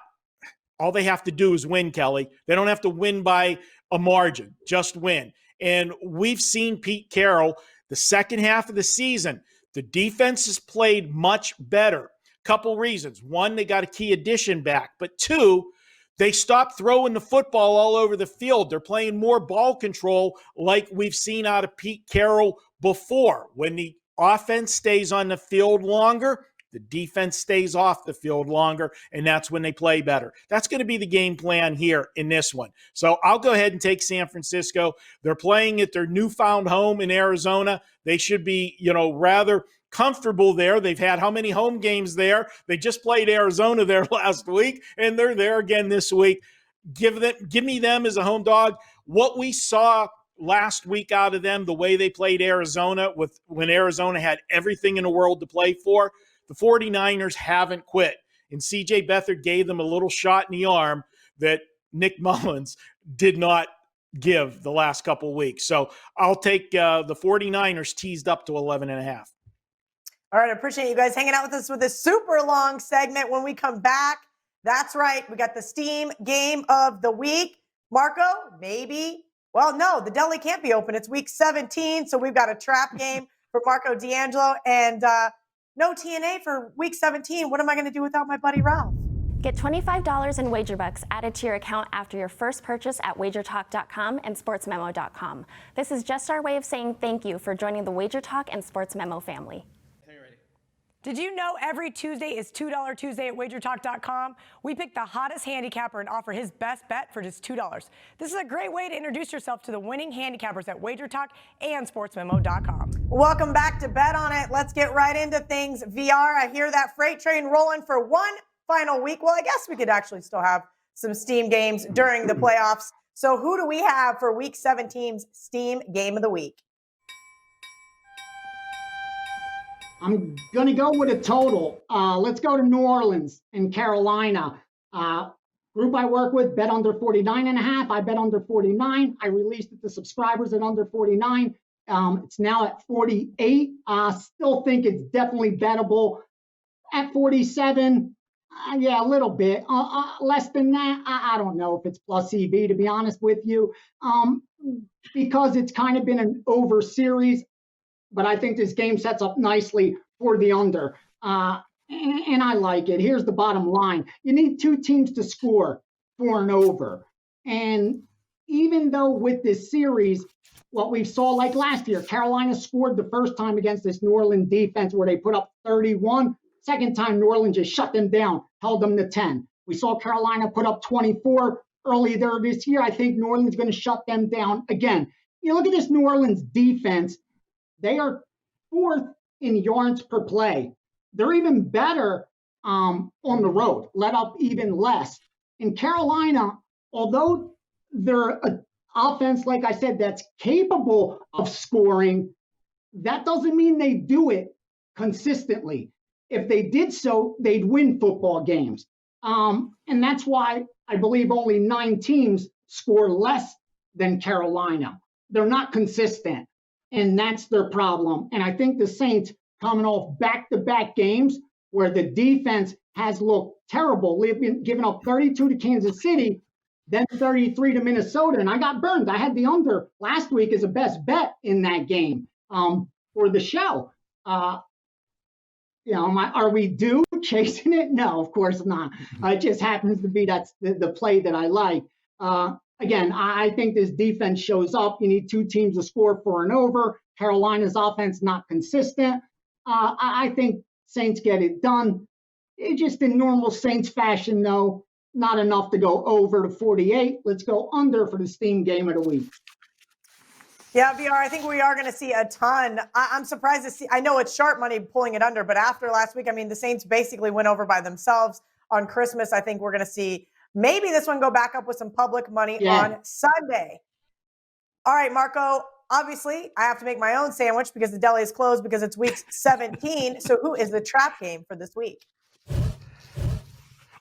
all they have to do is win, Kelly. They don't have to win by a margin, just win. And we've seen Pete Carroll, the second half of the season, the defense has played much better. Couple reasons. One, they got a key addition back. But two, they stopped throwing the football all over the field. They're playing more ball control like we've seen out of Pete Carroll before. When the offense stays on the field longer, the defense stays off the field longer, and that's when they play better. That's going to be the game plan here in this one. So I'll go ahead and take San Francisco. They're playing at their newfound home in Arizona. They should be, rather comfortable there. They've had how many home games there? They just played Arizona there last week, and they're there again this week. Give me them as a home dog. What we saw last week out of them, the way they played Arizona when Arizona had everything in the world to play for, the 49ers haven't quit. And C.J. Beathard gave them a little shot in the arm that Nick Mullins did not give the last couple of weeks. So I'll take the 49ers teased up to 11.5. All right, I appreciate you guys hanging out with us with this super long segment. When we come back, that's right, we got the Steam game of the week. Marco, maybe. Well, no, the deli can't be open. It's week 17, so we've got a trap game for Marco D'Angelo and no TNA for week 17. What am I going to do without my buddy Ralph? Get $25 in wager bucks added to your account after your first purchase at WagerTalk.com and SportsMemo.com. This is just our way of saying thank you for joining the WagerTalk and Sports Memo family. Did you know every Tuesday is $2 Tuesday at WagerTalk.com? We pick the hottest handicapper and offer his best bet for just $2. This is a great way to introduce yourself to the winning handicappers at WagerTalk and SportsMemo.com. Welcome back to Bet On It. Let's get right into things. VR, I hear that freight train rolling for one final week. Well, I guess we could actually still have some Steam games during the playoffs. So who do we have for week 17's Steam game of the week? I'm going to go with a total. Let's go to New Orleans and Carolina. Group I work with bet under 49.5. I bet under 49. I released it to subscribers at under 49. It's now at 48. Still think it's definitely bettable. At 47, yeah, a little bit. Less than that, I don't know if it's plus EV, to be honest with you, because it's kind of been an over series. But I think this game sets up nicely for the under. and I like it. Here's the bottom line. You need two teams to score 4 and over. And even though with this series, what we saw like last year, Carolina scored the first time against this New Orleans defense where they put up 31. Second time, New Orleans just shut them down, held them to 10. We saw Carolina put up 24 earlier this year. I think New Orleans is going to shut them down again. You look at this New Orleans defense, they are 4th in yards per play. They're even better on the road, let up even less. In Carolina, although they're an offense, like I said, that's capable of scoring, that doesn't mean they do it consistently. If they did so, they'd win football games. And that's why I believe only 9 teams score less than Carolina. They're not consistent, and that's their problem. And I think the Saints, coming off back-to-back games where the defense has looked terrible, they've been giving up 32 to Kansas City, then 33 to Minnesota, and I got burned. I had the under last week as a best bet in that game for the show. Are we due chasing it? No, of course not. It just happens to be that's the play that I like. Again, I think this defense shows up. You need 2 teams to score 4 and over. Carolina's offense not consistent. I think Saints get it done. It just in normal Saints fashion, though, not enough to go over to 48. Let's go under for the Steam game of the week. Yeah, VR, I think we are going to see a ton. I'm surprised to see. I know it's sharp money pulling it under, but after last week, I mean, the Saints basically went over by themselves on Christmas. I think we're going to see maybe this one go back up with some public money on Sunday. All right, Marco, obviously, I have to make my own sandwich because the deli is closed because it's week 17. So who is the trap game for this week?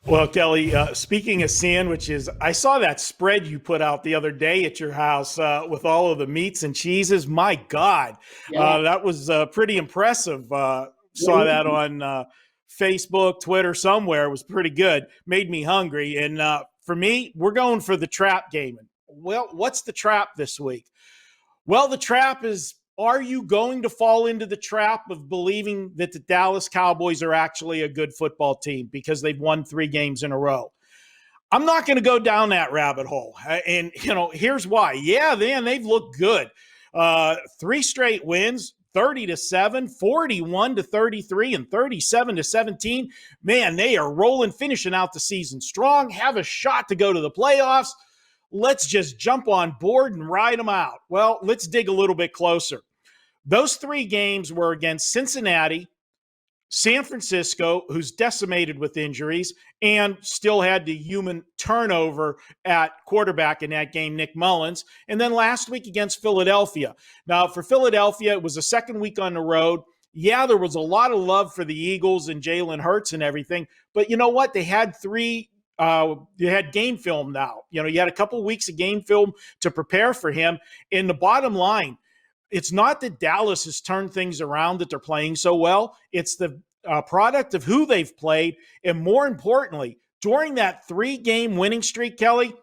Well, Kelly, speaking of sandwiches, I saw that spread you put out the other day at your house with all of the meats and cheeses. My God, that was pretty impressive. Saw that on Facebook, Twitter, somewhere. It was pretty good. Made me hungry. And for me, we're going for the trap game. Well, what's the trap this week? Well, the trap is, are you going to fall into the trap of believing that the Dallas Cowboys are actually a good football team because they've won 3 games in a row? I'm not going to go down that rabbit hole. And, here's why. Yeah, man, they've looked good. 3 straight wins, 30-7, 41-33, and 37-17. Man, they are rolling, finishing out the season strong, have a shot to go to the playoffs. Let's just jump on board and ride them out. Well, let's dig a little bit closer. Those 3 games were against Cincinnati, San Francisco, who's decimated with injuries, and still had the human turnover at quarterback in that game, Nick Mullins. And then last week against Philadelphia. Now, for Philadelphia, it was the 2nd week on the road. Yeah, there was a lot of love for the Eagles and Jalen Hurts and everything. But you know what? They had you had game film now. You had a couple of weeks of game film to prepare for him. And the bottom line, it's not that Dallas has turned things around, that they're playing so well. It's the product of who they've played. And more importantly, during that 3-game winning streak, Kelly,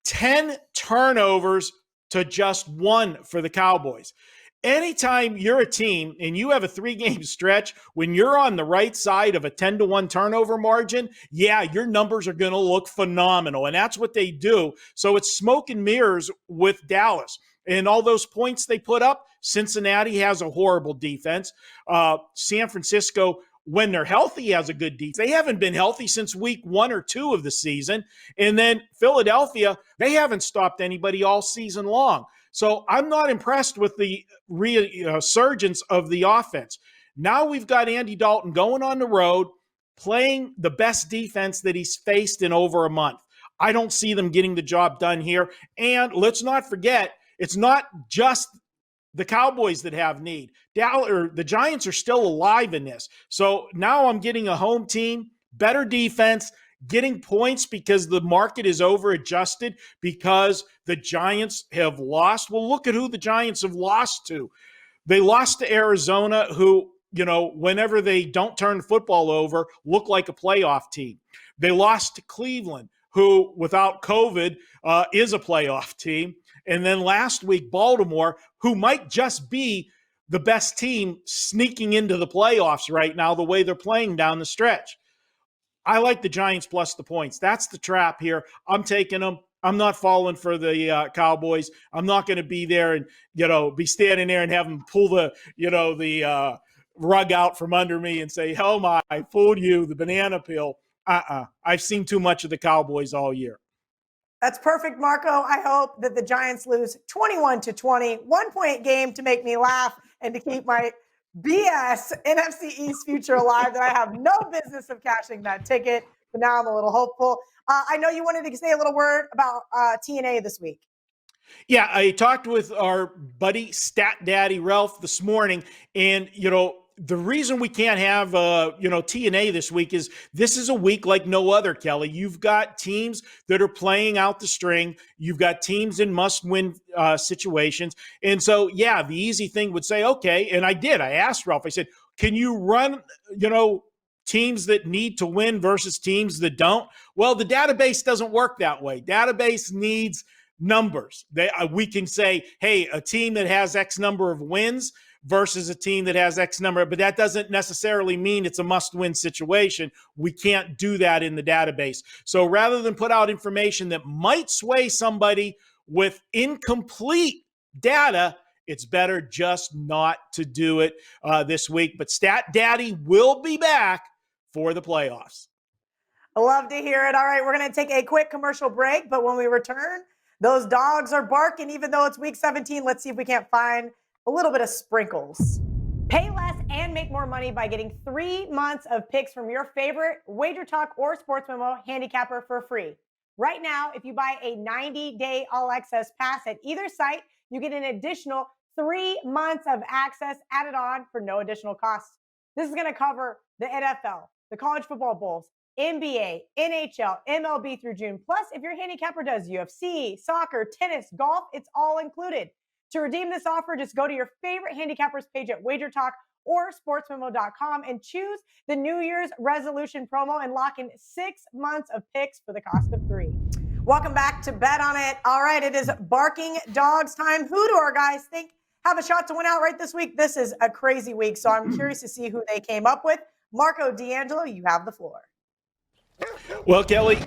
10 turnovers to just 1 for the Cowboys. Anytime you're a team and you have a 3-game stretch when you're on the right side of a 10-1 turnover margin, yeah, your numbers are going to look phenomenal. And that's what they do. So it's smoke and mirrors with Dallas. And all those points they put up, Cincinnati has a horrible defense. San Francisco, when they're healthy, has a good defense. They haven't been healthy since week 1 or 2 of the season. And then Philadelphia, they haven't stopped anybody all season long. So I'm not impressed with the resurgence of the offense. Now we've got Andy Dalton going on the road, playing the best defense that he's faced in over a month. I don't see them getting the job done here. And let's not forget, it's not just the Cowboys that have need. The Giants are still alive in this. So now I'm getting a home team, better defense, getting points because the market is over-adjusted because the Giants have lost. Well, look at who the Giants have lost to. They lost to Arizona, who, whenever they don't turn the football over, look like a playoff team. They lost to Cleveland, who, without COVID, is a playoff team. And then last week, Baltimore, who might just be the best team sneaking into the playoffs right now, the way they're playing down the stretch. I like the Giants plus the points. That's the trap here. I'm taking them. I'm not falling for the Cowboys. I'm not going to be there and, be standing there and have them pull the rug out from under me and say, "Hell, I fooled you, the banana peel." I've seen too much of the Cowboys all year. That's perfect, Marco. I hope that the Giants lose 21-20, 1-point game to make me laugh and to keep my BS NFC East future alive, that I have no business of cashing that ticket. But now I'm a little hopeful. I know you wanted to say a little word about TNA this week. Yeah, I talked with our buddy Stat Daddy Ralph this morning, and the reason we can't have TNA this week is this is a week like no other, Kelly. You've got teams that are playing out the string. You've got teams in must-win situations, and so the easy thing would say, okay, and I did. I asked Ralph. I said, can you run teams that need to win versus teams that don't? Well, the database doesn't work that way. Database needs numbers. We can say, hey, a team that has X number of wins versus a team that has X number, but that doesn't necessarily mean it's a must-win situation. We can't do that in the database. So rather than put out information that might sway somebody with incomplete data, it's better just not to do it this week. But Stat Daddy will be back for the playoffs. I love to hear it. All right, we're going to take a quick commercial break, but when we return, those dogs are barking, even though it's week 17. Let's see if we can't find a little bit of sprinkles. Pay less and make more money by getting 3 months of picks from your favorite WagerTalk or Sports Memo handicapper for free. Right now, if you buy a 90-day all-access pass at either site, you get an additional 3 months of access added on for no additional cost. This is going to cover the NFL, the college football bowls, NBA, NHL, MLB through June. Plus, if your handicapper does UFC, soccer, tennis, golf, it's all included. To redeem this offer, just go to your favorite handicappers page at WagerTalk or sportsmemo.com and choose the New Year's resolution promo and lock in 6 months of picks for the cost of 3. Welcome back to Bet On It. All right, it is barking dogs time. Who do our guys think have a shot to win outright this week? This is a crazy week, so I'm curious to see who they came up with. Marco D'Angelo, you have the floor. Well, Kelly,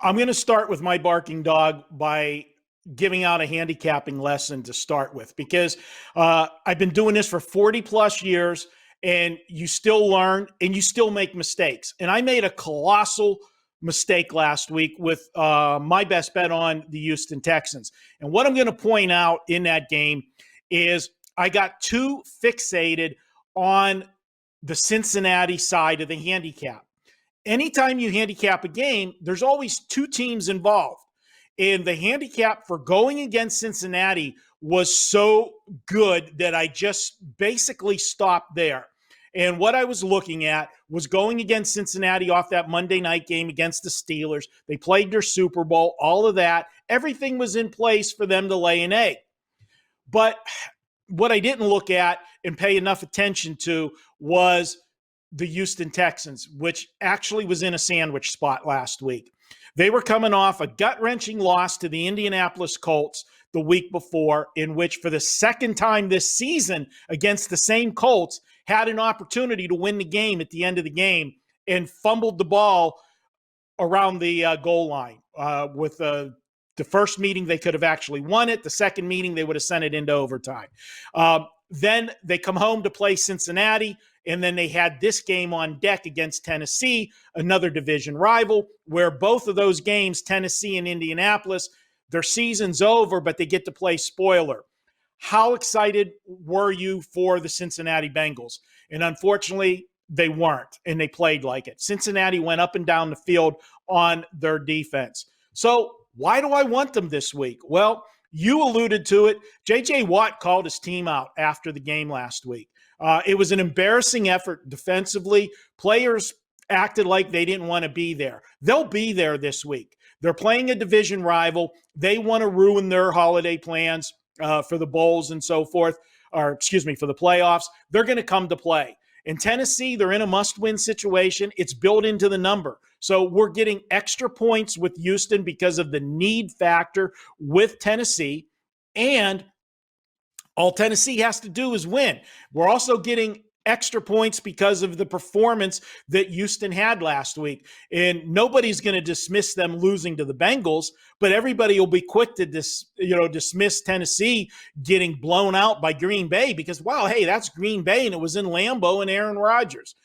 I'm going to start with my barking dog by giving out a handicapping lesson to start with, because I've been doing this for 40 plus years, and you still learn and you still make mistakes. And I made a colossal mistake last week with my best bet on the Houston Texans. And what I'm going to point out in that game is I got too fixated on the Cincinnati side of the handicap. Anytime you handicap a game, there's always 2 teams involved. And the handicap for going against Cincinnati was so good that I just basically stopped there. And what I was looking at was going against Cincinnati off that Monday night game against the Steelers. They played their Super Bowl, all of that. Everything was in place for them to lay an egg. But what I didn't look at and pay enough attention to was the Houston Texans, which actually was in a sandwich spot last week. They were coming off a gut-wrenching loss to the Indianapolis Colts the week before, in which for the second time this season against the same Colts, had an opportunity to win the game at the end of the game and fumbled the ball around the goal line. With the first meeting, they could have actually won it. The second meeting, they would have sent it into overtime. Then they come home to play Cincinnati, and then they had this game on deck against Tennessee, another division rival, where both of those games, Tennessee and Indianapolis, their season's over, but they get to play spoiler. How excited were you for the Cincinnati Bengals? And unfortunately, they weren't, and they played like it. Cincinnati went up and down the field on their defense. So why do I want them this week? Well, you alluded to it. J.J. Watt called his team out after the game last week. It was an embarrassing effort defensively. Players acted like they didn't want to be there. They'll be there this week. They're playing a division rival. They want to ruin their holiday plans for the bowls and so forth, for the playoffs. They're going to come to play. In Tennessee, they're in a must-win situation. It's built into the number. So we're getting extra points with Houston because of the need factor with Tennessee. And All Tennessee has to do is win. We're also getting extra points because of the performance that Houston had last week. And nobody's going to dismiss them losing to the Bengals, but everybody will be quick to dismiss Tennessee getting blown out by Green Bay because, wow, hey, that's Green Bay and it was in Lambeau and Aaron Rodgers.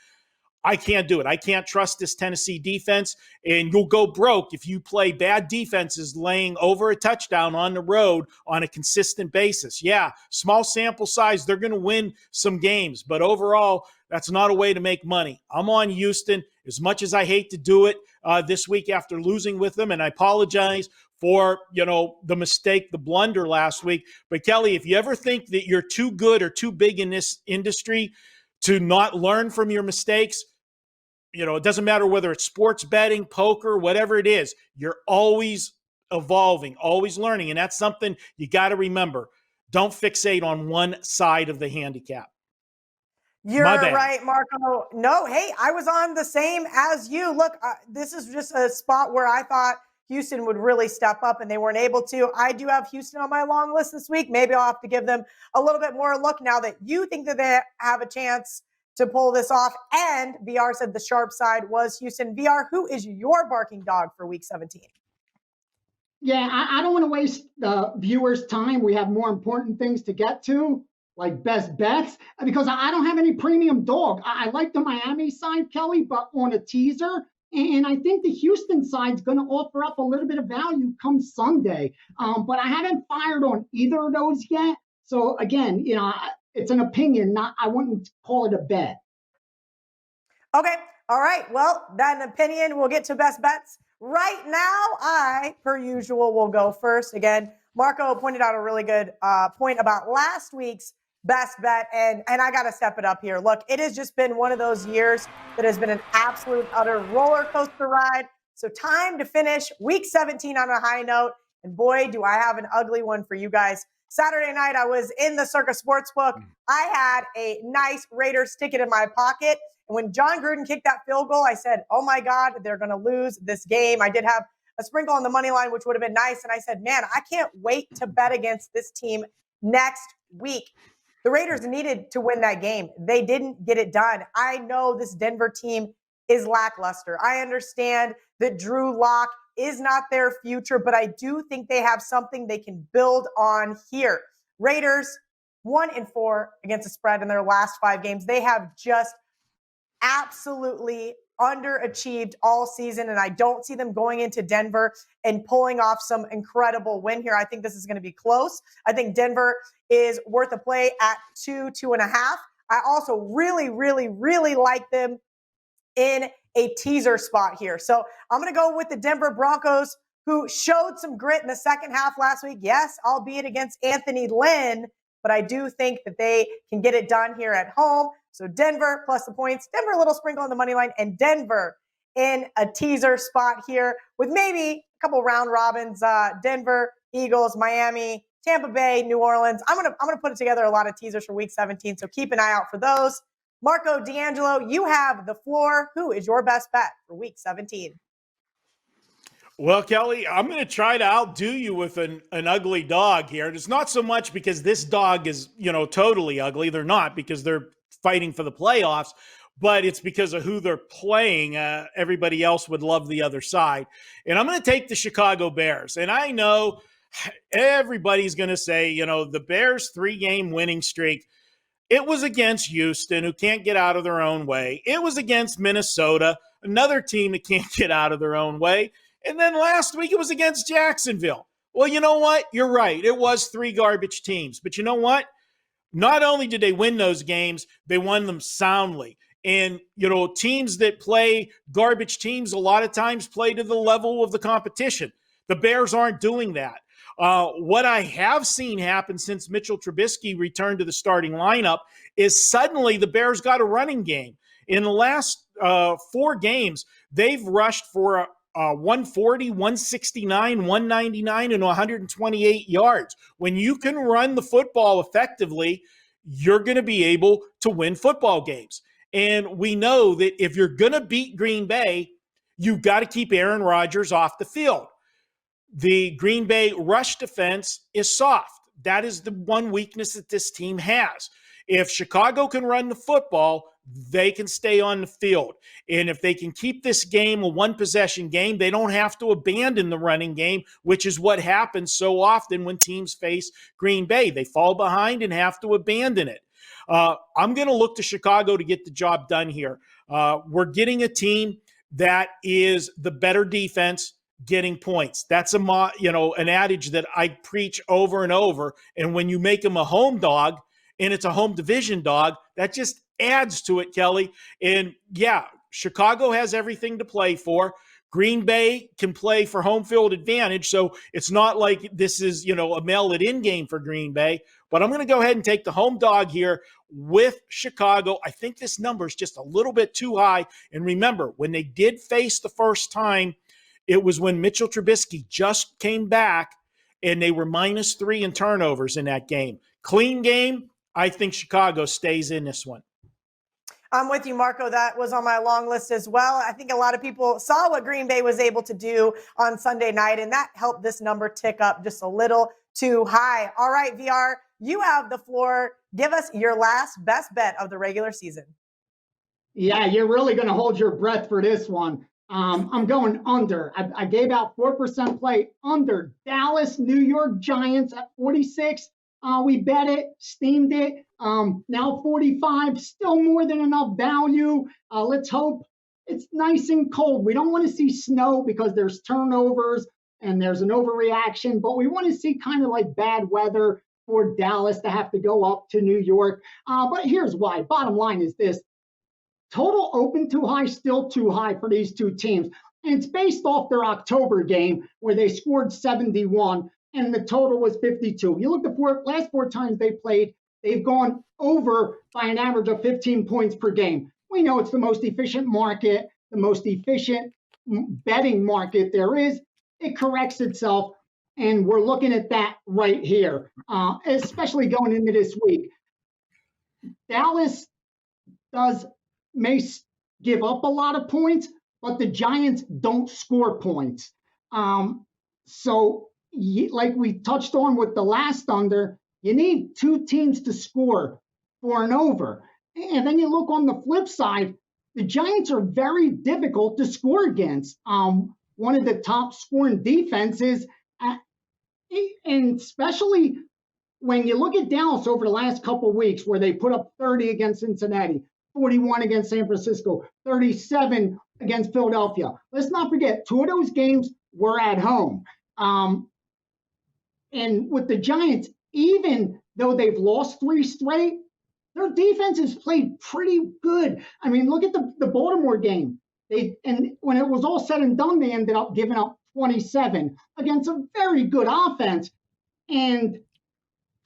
I can't do it. I can't trust this Tennessee defense, and you'll go broke if you play bad defenses laying over a touchdown on the road on a consistent basis. Yeah, small sample size, they're going to win some games, but overall, that's not a way to make money. I'm on Houston as much as I hate to do it this week after losing with them, and I apologize for, the mistake, the blunder last week. But Kelly, if you ever think that you're too good or too big in this industry to not learn from your mistakes, it doesn't matter whether it's sports betting, poker, whatever it is, you're always evolving, always learning. And that's something you got to remember. Don't fixate on one side of the handicap. You're right, Marco. No, hey, I was on the same as you. Look, this is just a spot where I thought Houston would really step up and they weren't able to. I do have Houston on my long list this week. Maybe I'll have to give them a little bit more look now that you think that they have a chance to pull this off. And VR said the sharp side was Houston. VR, who is your barking dog for week 17? Yeah, I don't want to waste the viewers' time. We have more important things to get to, like best bets, because I don't have any premium dog. I like the Miami side, Kelly, but on a teaser. And I think the Houston side's going to offer up a little bit of value come Sunday. But I haven't fired on either of those yet. So again, it's an opinion, I wouldn't call it a bet. Okay. All right. Well, that an opinion. We'll get to best bets. Right now, I, per usual, will go first. Again, Marco pointed out a really good point about last week's best bet, and I got to step it up here. Look, it has just been one of those years that has been an absolute, utter roller coaster ride. So time to finish week 17 on a high note, and boy, do I have an ugly one for you guys. Saturday night, I was in the Circa Sportsbook. I had a nice Raiders ticket in my pocket. And when John Gruden kicked that field goal, I said, oh my God, they're going to lose this game. I did have a sprinkle on the money line, which would have been nice. And I said, man, I can't wait to bet against this team next week. The Raiders needed to win that game. They didn't get it done. I know this Denver team is lackluster. I understand that Drew Lock is not their future, but I do think they have something they can build on here. Raiders 1-4 against the spread in their last 5 games. They have just absolutely underachieved all season, and I don't see them going into Denver and pulling off some incredible win here. I think this is going to be close. I think Denver is worth a play at 2.5. I also really, really, really like them in a teaser spot here. So I'm going to go with the Denver Broncos, who showed some grit in the second half last week. Yes, albeit against Anthony Lynn, but I do think that they can get it done here at home. So Denver plus the points, Denver a little sprinkle on the money line, and Denver in a teaser spot here with maybe a couple round robins, Denver, Eagles, Miami, Tampa Bay, New Orleans. I'm gonna put together a lot of teasers for week 17, so keep an eye out for those. Marco D'Angelo, you have the floor. Who is your best bet for week 17? Well, Kelly, I'm going to try to outdo you with an ugly dog here. And it's not so much because this dog is, totally ugly. They're not, because they're fighting for the playoffs, but it's because of who they're playing. Everybody else would love the other side. And I'm going to take the Chicago Bears. And I know everybody's going to say, the Bears' 3-game winning streak, it was against Houston, who can't get out of their own way. It was against Minnesota, another team that can't get out of their own way. And then last week it was against Jacksonville. Well, you know what? You're right. It was 3 garbage teams. But you know what? Not only did they win those games, they won them soundly. And, teams that play garbage teams a lot of times play to the level of the competition. The Bears aren't doing that. What I have seen happen since Mitchell Trubisky returned to the starting lineup is suddenly the Bears got a running game. In the last 4 games, they've rushed for 140, 169, 199, and 128 yards. When you can run the football effectively, you're going to be able to win football games. And we know that if you're going to beat Green Bay, you've got to keep Aaron Rodgers off the field. The Green Bay rush defense is soft. that is the one weakness that this team has. If Chicago can run the football, they can stay on the field. And if they can keep this game a one-possession game, they don't have to abandon the running game, which is what happens so often when teams face Green Bay. They fall behind and have to abandon it. I'm going to look to Chicago to get the job done here. We're getting a team that is the better defense getting points. That's an adage that I preach over and over. And when you make them a home dog and it's a home division dog, that just adds to it, Kelly. And yeah, Chicago has everything to play for. Green Bay can play for home field advantage. So it's not like this is, a mail it in game for Green Bay, but I'm going to go ahead and take the home dog here with Chicago. I think this number is just a little bit too high. And remember, when they did face the first time, it was when Mitchell Trubisky just came back and they were -3 in turnovers in that game. Clean game. I think Chicago stays in this one. I'm with you, Marco. That was on my long list as well. I think a lot of people saw what Green Bay was able to do on Sunday night, and that helped this number tick up just a little too high. All right, VR, you have the floor. Give us your last best bet of the regular season. Yeah, you're really going to hold your breath for this one. I'm going under. I gave out 4% play under. Dallas, New York Giants at 46. We bet it, steamed it. Now 45, still more than enough value. Let's hope it's nice and cold. We don't want to see snow because there's turnovers and there's an overreaction, but we want to see kind of like bad weather for Dallas to have to go up to New York. But here's why. Bottom line is this. Total open too high, still too high for these two teams. And it's based off their October game where they scored 71 and the total was 52. You look the last four times they played, they've gone over by an average of 15 points per game. We know it's the most efficient market, the most efficient betting market there is. It corrects itself, and we're looking at that right here, especially going into this week. Dallas may give up a lot of points, but the Giants don't score points. So like we touched on with the last under, you need two teams to score for an over. And then you look on the flip side, the Giants are very difficult to score against. One of the top scoring defenses, and especially when you look at Dallas over the last couple of weeks where they put up 30 against Cincinnati, 41 against San Francisco, 37 against Philadelphia. Let's not forget, two of those games were at home. And with the Giants, even though they've lost 3 straight, their defense has played pretty good. I mean, look at the Baltimore game. And when it was all said and done, they ended up giving up 27 against a very good offense. And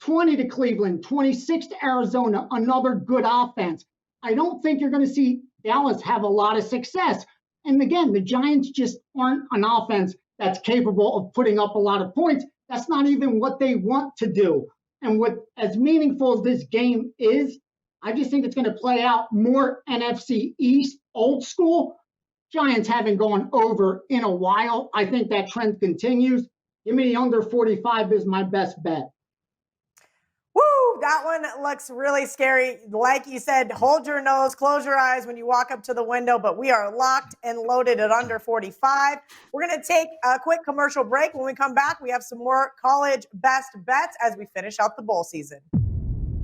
20 to Cleveland, 26 to Arizona, another good offense. I don't think you're going to see Dallas have a lot of success. And again, the Giants just aren't an offense that's capable of putting up a lot of points. That's not even what they want to do. And what, as meaningful as this game is, I just think it's going to play out more NFC East, old school. Giants haven't gone over in a while. I think that trend continues. Give me the under 45 is my best bet. Woo, that one looks really scary. Like you said, hold your nose, close your eyes when you walk up to the window, but we are locked and loaded at under 45. We're going to take a quick commercial break. When we come back, we have some more college best bets as we finish out the bowl season.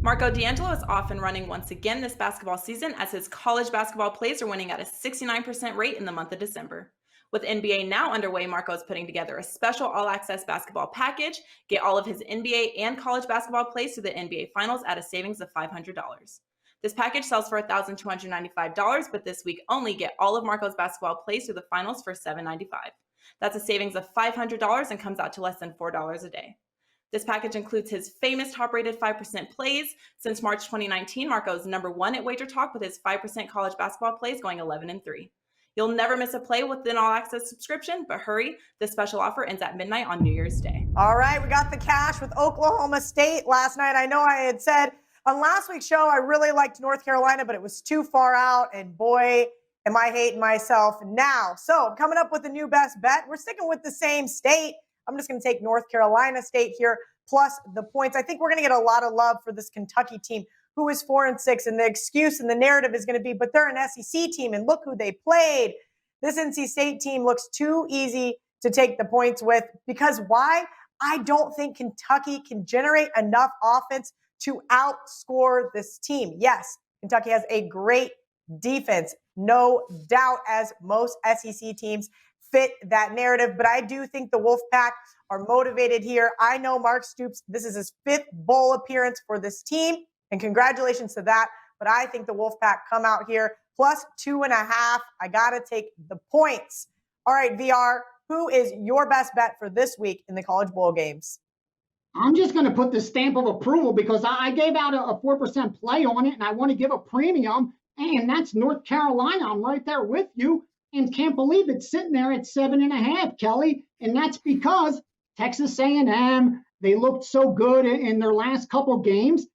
Marco D'Angelo is off and running once again this basketball season as his college basketball plays are winning at a 69% rate in the month of December. With NBA now underway, Marco is putting together a special all-access basketball package. Get all of his NBA and college basketball plays to the NBA Finals at a savings of $500. This package sells for $1,295, but this week only get all of Marco's basketball plays to the Finals for $795. That's a savings of $500 and comes out to less than $4 a day. This package includes his famous top-rated 5% plays. Since March 2019, Marco is #1 at WagerTalk with his 5% college basketball plays going 11-3. You'll never miss a play with an all-access subscription, but hurry, this special offer ends at midnight on New Year's Day. All right, we got the cash with Oklahoma State last night. I know I had said on last week's show I really liked North Carolina, but it was too far out, and boy, am I hating myself now. So I'm coming up with a new best bet. We're sticking with the same state. I'm just going to take North Carolina State here, plus the points. I think we're going to get a lot of love for this Kentucky team who is 4-6, and the excuse and the narrative is going to be, but they're an SEC team and look who they played. This NC State team looks too easy to take the points with, because why? I don't think Kentucky can generate enough offense to outscore this team. Yes, Kentucky has a great defense, no doubt, as most SEC teams fit that narrative. But I do think the Wolfpack are motivated here. I know Mark Stoops, this is his 5th bowl appearance for this team, and congratulations to that. But I think the Wolfpack come out here plus 2.5. I got to take the points. All right, VR, who is your best bet for this week in the college bowl games? I'm just going to put the stamp of approval because I gave out a 4% play on it, and I want to give a premium, and that's North Carolina. I'm right there with you, and can't believe it's sitting there at 7.5, Kelly, and that's because Texas A&M, they looked so good in their last couple games,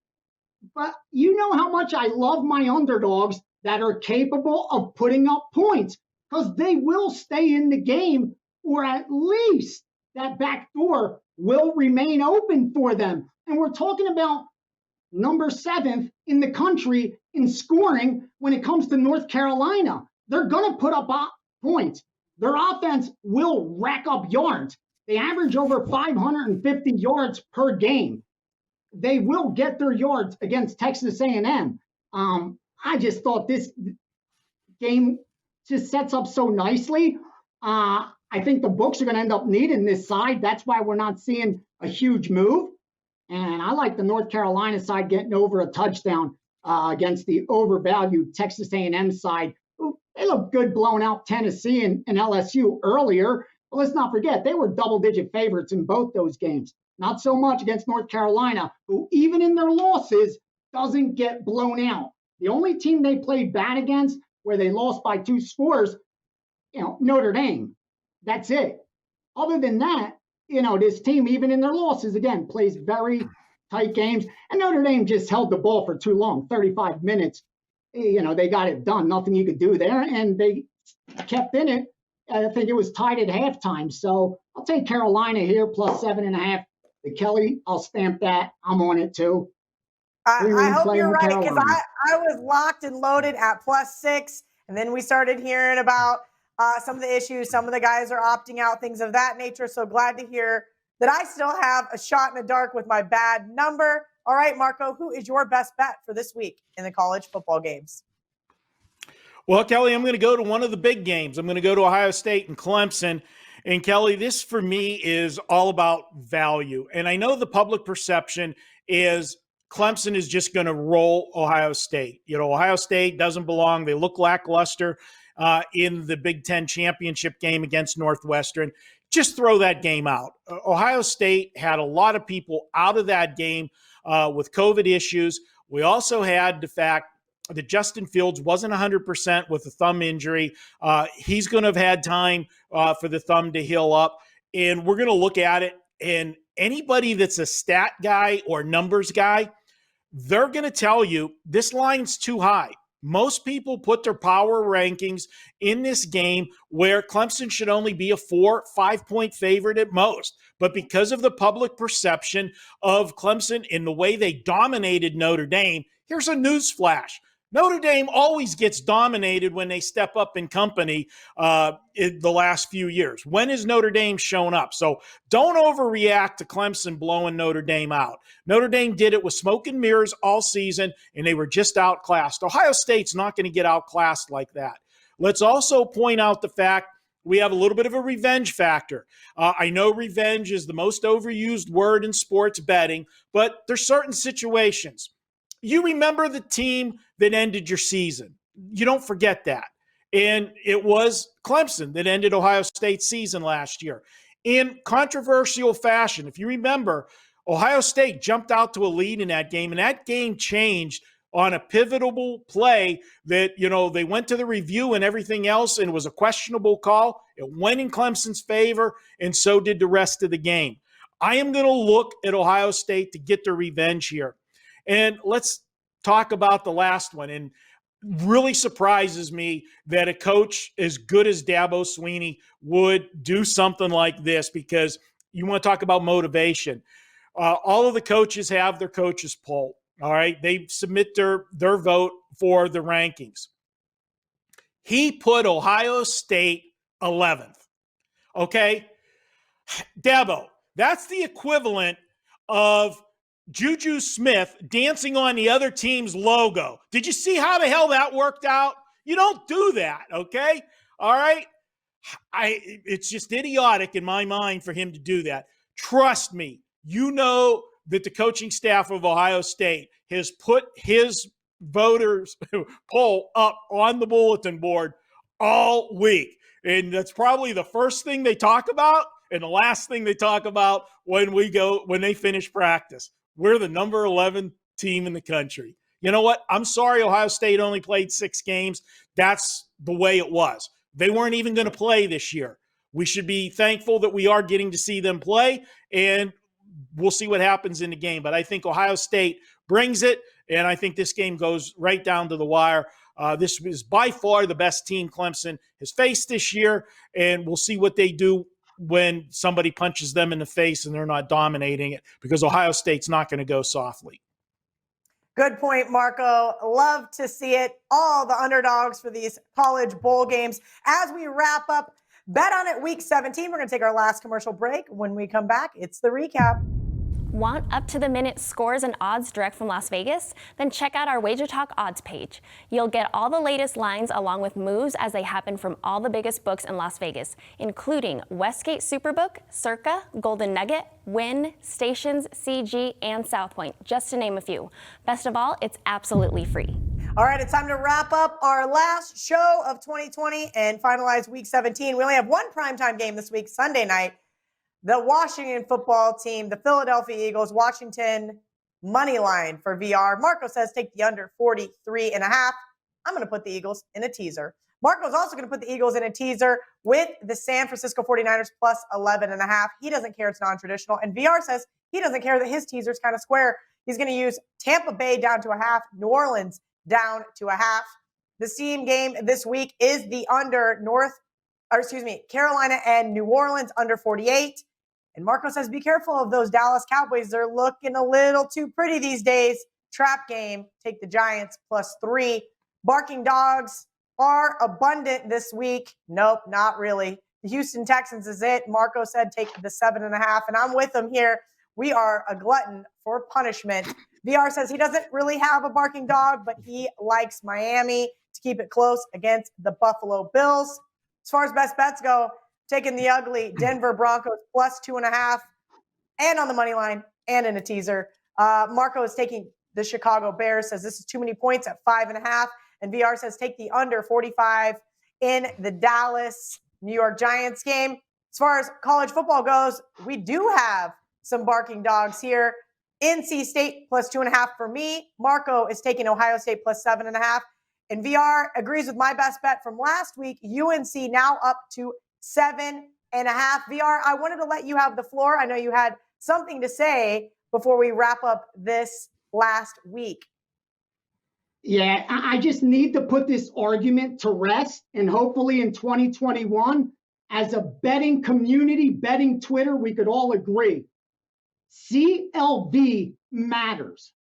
but you know how much I love my underdogs that are capable of putting up points, because they will stay in the game, or at least that back door will remain open for them. And we're talking about number 7th in the country in scoring when it comes to North Carolina. They're going to put up points. Their offense will rack up yards. They average over 550 yards per game. They will get their yards against Texas A&M. I just thought this game just sets up so nicely. I think the books are going to end up needing this side. That's why we're not seeing a huge move. And I like the North Carolina side getting over a touchdown against the overvalued Texas A&M side. They looked good blowing out Tennessee and LSU earlier. But let's not forget, they were double-digit favorites in both those games. Not so much against North Carolina, who even in their losses doesn't get blown out. The only team they played bad against where they lost by 2 scores, Notre Dame. That's it. Other than that, this team, even in their losses, again, plays very tight games. And Notre Dame just held the ball for too long, 35 minutes. They got it done. Nothing you could do there. And they kept in it. I think it was tied at halftime. So I'll take Carolina here plus 7.5. The Kelly, I'll stamp that. I'm on it too. I hope you're right, because I was locked and loaded at plus 6. And then we started hearing about some of the issues. Some of the guys are opting out, things of that nature. So glad to hear that I still have a shot in the dark with my bad number. All right, Marco, who is your best bet for this week in the college football games? Well, Kelly, I'm going to go to one of the big games. I'm going to go to Ohio State and Clemson. And Kelly, this for me is all about value. And I know the public perception is Clemson is just going to roll Ohio State. Ohio State doesn't belong. They look lackluster in the Big Ten championship game against Northwestern. Just throw that game out. Ohio State had a lot of people out of that game with COVID issues. We also had the fact that Justin Fields wasn't 100% with a thumb injury. He's going to have had time for the thumb to heal up. And we're going to look at it. And anybody that's a stat guy or numbers guy, they're going to tell you this line's too high. Most people put their power rankings in this game where Clemson should only be a 4-5 point favorite at most. But because of the public perception of Clemson in the way they dominated Notre Dame, here's a news flash. Notre Dame always gets dominated when they step up in company in the last few years. When has Notre Dame shown up? So don't overreact to Clemson blowing Notre Dame out. Notre Dame did it with smoke and mirrors all season, and they were just outclassed. Ohio State's not going to get outclassed like that. Let's also point out the fact we have a little bit of a revenge factor. I know revenge is the most overused word in sports betting, but there's certain situations. You remember the team that ended your season. You don't forget that. And it was Clemson that ended Ohio State's season last year. In controversial fashion, if you remember, Ohio State jumped out to a lead in that game, and that game changed on a pivotal play that, they went to the review and everything else, and it was a questionable call. It went in Clemson's favor, and so did the rest of the game. I am going to look at Ohio State to get their revenge here. And let's talk about the last one. And really surprises me that a coach as good as Dabo Swinney would do something like this, because you want to talk about motivation. all of the coaches have their coaches poll. All right. They submit their vote for the rankings. He put Ohio State 11th. Okay. Dabo, that's the equivalent of Juju Smith dancing on the other team's logo. Did you see how the hell that worked out? You don't do that, okay? All right? It's just idiotic in my mind for him to do that. Trust me, you know that the coaching staff of Ohio State has put his voters poll up on the bulletin board all week. And that's probably the first thing they talk about and the last thing they talk about when they finish practice. We're the number 11 team in the country. You know what? I'm sorry Ohio State only played 6 games. That's the way it was. They weren't even going to play this year. We should be thankful that we are getting to see them play, and we'll see what happens in the game. But I think Ohio State brings it, and I think this game goes right down to the wire. This is by far the best team Clemson has faced this year, and we'll see what they do when somebody punches them in the face and they're not dominating it, because Ohio State's not going to go softly. Good point, Marco. Love to see it. All the underdogs for these college bowl games. As we wrap up, bet on it week 17. We're going to take our last commercial break. When we come back, it's the recap. Want up-to-the-minute scores and odds direct from Las Vegas? Then check out our WagerTalk odds page. You'll get all the latest lines along with moves as they happen from all the biggest books in Las Vegas, including Westgate Superbook, Circa, Golden Nugget, Wynn, Stations, CG, and South Point, just to name a few. Best of all, it's absolutely free. All right, it's time to wrap up our last show of 2020 and finalize week 17. We only have one primetime game this week, Sunday night. The Washington football team, the Philadelphia Eagles, Washington money line for VR. Marco says take the under 43.5. I'm going to put the Eagles in a teaser. Marco's also going to put the Eagles in a teaser with the San Francisco 49ers plus 11.5. He doesn't care it's non-traditional. And VR says he doesn't care that his teaser's kind of square. He's going to use Tampa Bay down to a half, New Orleans down to a half. The team game this week is the under Carolina and New Orleans under 48. And Marco says, be careful of those Dallas Cowboys. They're looking a little too pretty these days. Trap game, take the Giants plus 3. Barking dogs are abundant this week. Nope, not really. The Houston Texans is it. Marco said take the 7.5, and I'm with him here. We are a glutton for punishment. VR says he doesn't really have a barking dog, but he likes Miami to keep it close against the Buffalo Bills. As far as best bets go, taking the ugly Denver Broncos plus 2.5 and on the money line and in a teaser. Marco is taking the Chicago Bears, says this is too many points at 5.5. And VR says take the under 45 in the Dallas New York Giants game. As far as college football goes, we do have some barking dogs here. NC State plus 2.5 for me. Marco is taking Ohio State plus 7.5. And VR agrees with my best bet from last week. UNC now up to 7.5. VR, I wanted to let you have the floor. I know you had something to say before we wrap up this last week. Yeah, I just need to put this argument to rest. And hopefully in 2021, as a betting community, betting Twitter, we could all agree. CLV matters.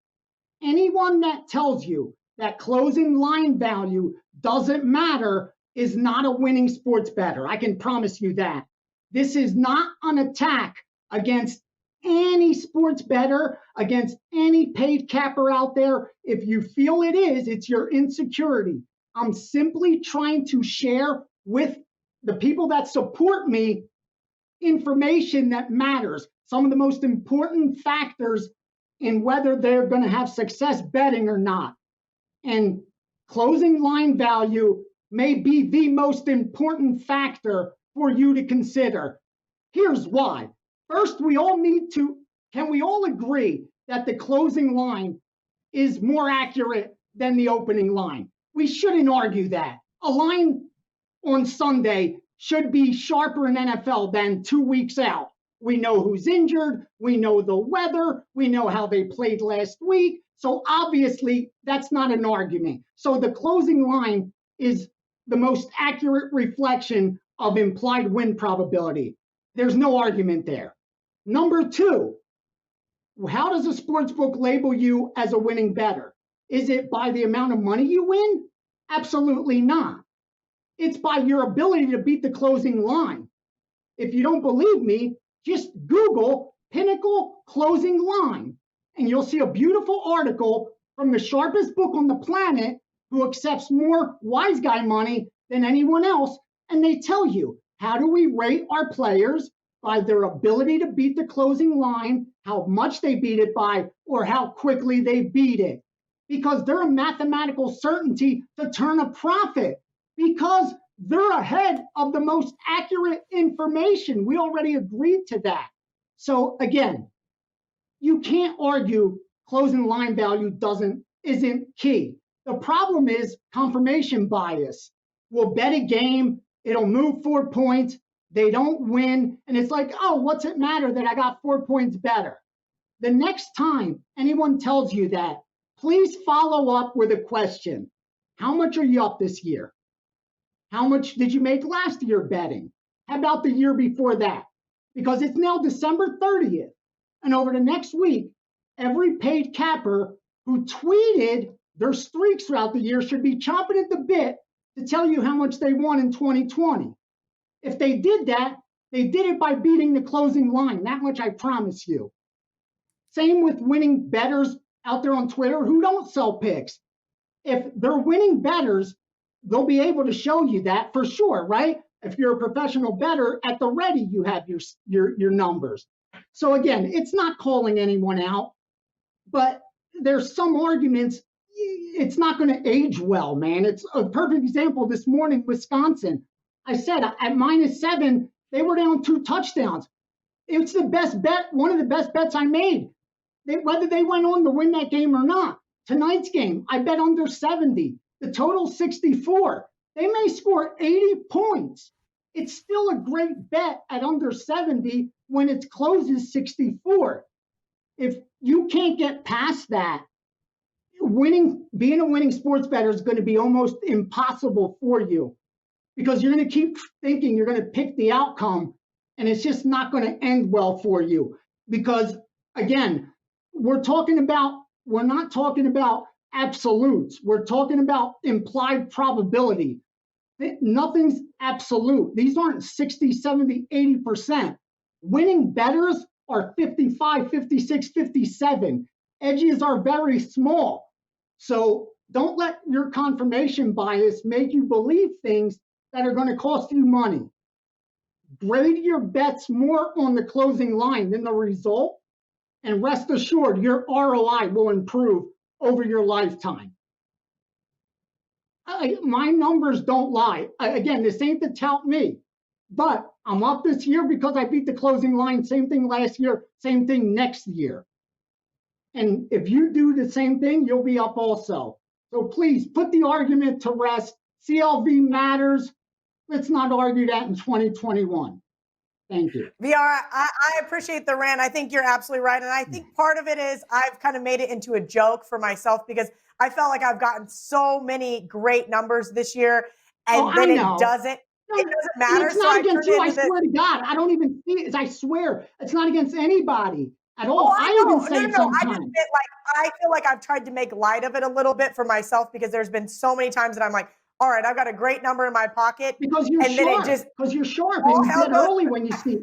Anyone that tells you that closing line value doesn't matter is not a winning sports bettor. I can promise you that. This is not an attack against any sports bettor, against any paid capper out there. If you feel it is, it's your insecurity. I'm simply trying to share with the people that support me information that matters. Some of the most important factors in whether they're going to have success betting or not. And closing line value may be the most important factor for you to consider. Here's why. First, can we all agree that the closing line is more accurate than the opening line? We shouldn't argue that. A line on Sunday should be sharper in NFL than 2 weeks out. We know who's injured. We know the weather. We know how they played last week. So obviously, that's not an argument. So the closing line is the most accurate reflection of implied win probability. There's no argument there. Number two, How does a sports book label you as a winning bettor? Is it by the amount of money you win? Absolutely not. It's by your ability to beat the closing line. If you don't believe me, just Google Pinnacle closing line, and you'll see a beautiful article from the sharpest book on the planet who accepts more wise guy money than anyone else. And they tell you, how do we rate our players? By their ability to beat the closing line, how much they beat it by, or how quickly they beat it. Because they're a mathematical certainty to turn a profit, because they're ahead of the most accurate information. We already agreed to that. So again, you can't argue closing line value isn't key. The problem is confirmation bias. We'll bet a game, it'll move 4 points, they don't win, and it's like, oh, what's it matter that I got 4 points better? The next time anyone tells you that, please follow up with a question. How much are you up this year? How much did you make last year betting? How about the year before that? Because it's now December 30th. And over the next week, every paid capper who tweeted their streaks throughout the year should be chomping at the bit to tell you how much they won in 2020. If they did that, they did it by beating the closing line. That much I promise you. Same with winning bettors out there on Twitter who don't sell picks. If they're winning bettors, they'll be able to show you that for sure, right? If you're a professional bettor, at the ready, you have your numbers. So again, it's not calling anyone out, but there's some arguments, it's not going to age well, man. It's a perfect example this morning, Wisconsin. I said at -7, they were down 2 touchdowns. It's the best bet, one of the best bets I made. Whether they went on to win that game or not. Tonight's game, I bet under 70. The total 64. They may score 80 points. It's still a great bet at under 70 when it closes 64. If you can't get past that, being a winning sports bettor is going to be almost impossible for you, because you're going to keep thinking you're going to pick the outcome, and it's just not going to end well for you. Because again, we're not talking about absolutes. We're talking about implied probability. Nothing's absolute. These aren't 60, 70, 80%. Winning bettors are 55, 56, 57. Edges are very small. So don't let your confirmation bias make you believe things that are going to cost you money. Grade your bets more on the closing line than the result, and rest assured your ROI will improve over your lifetime. My numbers don't lie. Again, this ain't to tout me, but I'm up this year because I beat the closing line. Same thing last year, same thing next year. And if you do the same thing, you'll be up also. So please put the argument to rest. CLV matters. Let's not argue that in 2021. Thank you. VR, I appreciate the rant. I think you're absolutely right. And I think part of it is I've kind of made it into a joke for myself, because I felt like I've gotten so many great numbers this year, and then it doesn't matter. It's not against you, I swear to God. I don't even see it. I swear, it's not against anybody at all. Oh, I even say no. I just meant, I feel like I've tried to make light of it a little bit for myself, because there's been so many times that I'm like, all right, I've got a great number in my pocket. Because you're sharp. Because you're sharp and you get early when you see it.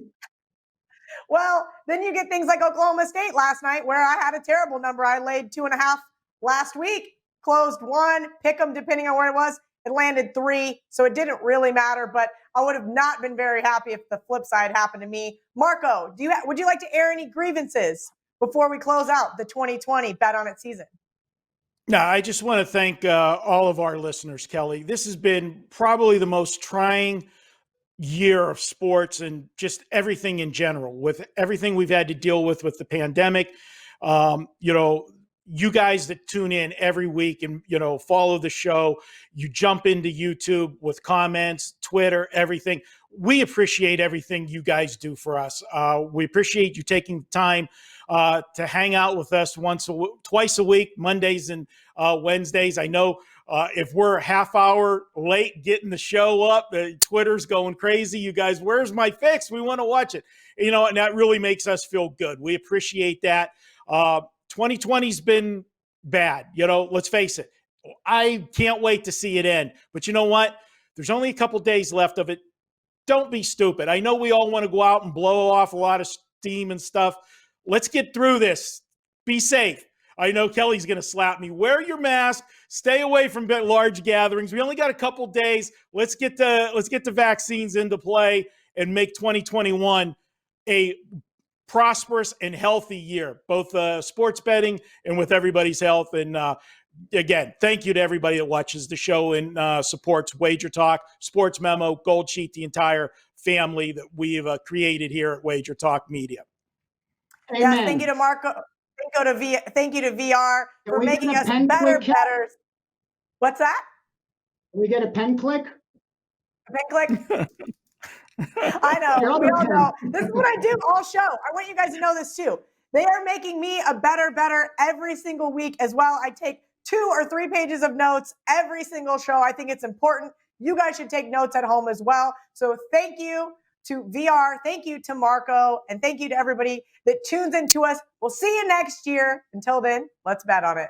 Well, then you get things like Oklahoma State last night, where I had a terrible number. I laid 2.5 last week, closed 1, pick them depending on where it was. It landed 3, so it didn't really matter, but I would have not been very happy if the flip side happened to me. Marco, would you like to air any grievances before we close out the 2020 Bet On It season? No, I just want to thank all of our listeners, Kelly. This has been probably the most trying year of sports and just everything in general, with everything we've had to deal with the pandemic. You guys that tune in every week and, follow the show, you jump into YouTube with comments, Twitter, everything. We appreciate everything you guys do for us. We appreciate you taking time to hang out with us twice a week, Mondays and Wednesdays. I know if we're a half hour late getting the show up, Twitter's going crazy. You guys, where's my fix? We want to watch it. And that really makes us feel good. We appreciate that. 2020's been bad. Let's face it. I can't wait to see it end. But you know what? There's only a couple days left of it. Don't be stupid. I know we all want to go out and blow off a lot of steam and stuff. Let's get through this. Be safe. I know Kelly's going to slap me. Wear your mask. Stay away from large gatherings. We only got a couple days. Let's get the vaccines into play and make 2021 a prosperous and healthy year, both sports betting and with everybody's health. And again, thank you to everybody that watches the show and supports Wager Talk, Sports Memo, Gold Sheet, the entire family that we've created here at Wager Talk Media. Amen. Yes, thank you to Marco. Thank you to VR Can for we making get a us pen better. click? What's that? Can we get a pen click? A pen click? I know. We all know. This is what I do all show. I want you guys to know this too. They are making me a better every single week as well. I take 2 or 3 pages of notes every single show. I think it's important. You guys should take notes at home as well. So thank you to VR. Thank you to Marco. And thank you to everybody that tunes into us. We'll see you next year. Until then, let's bet on it.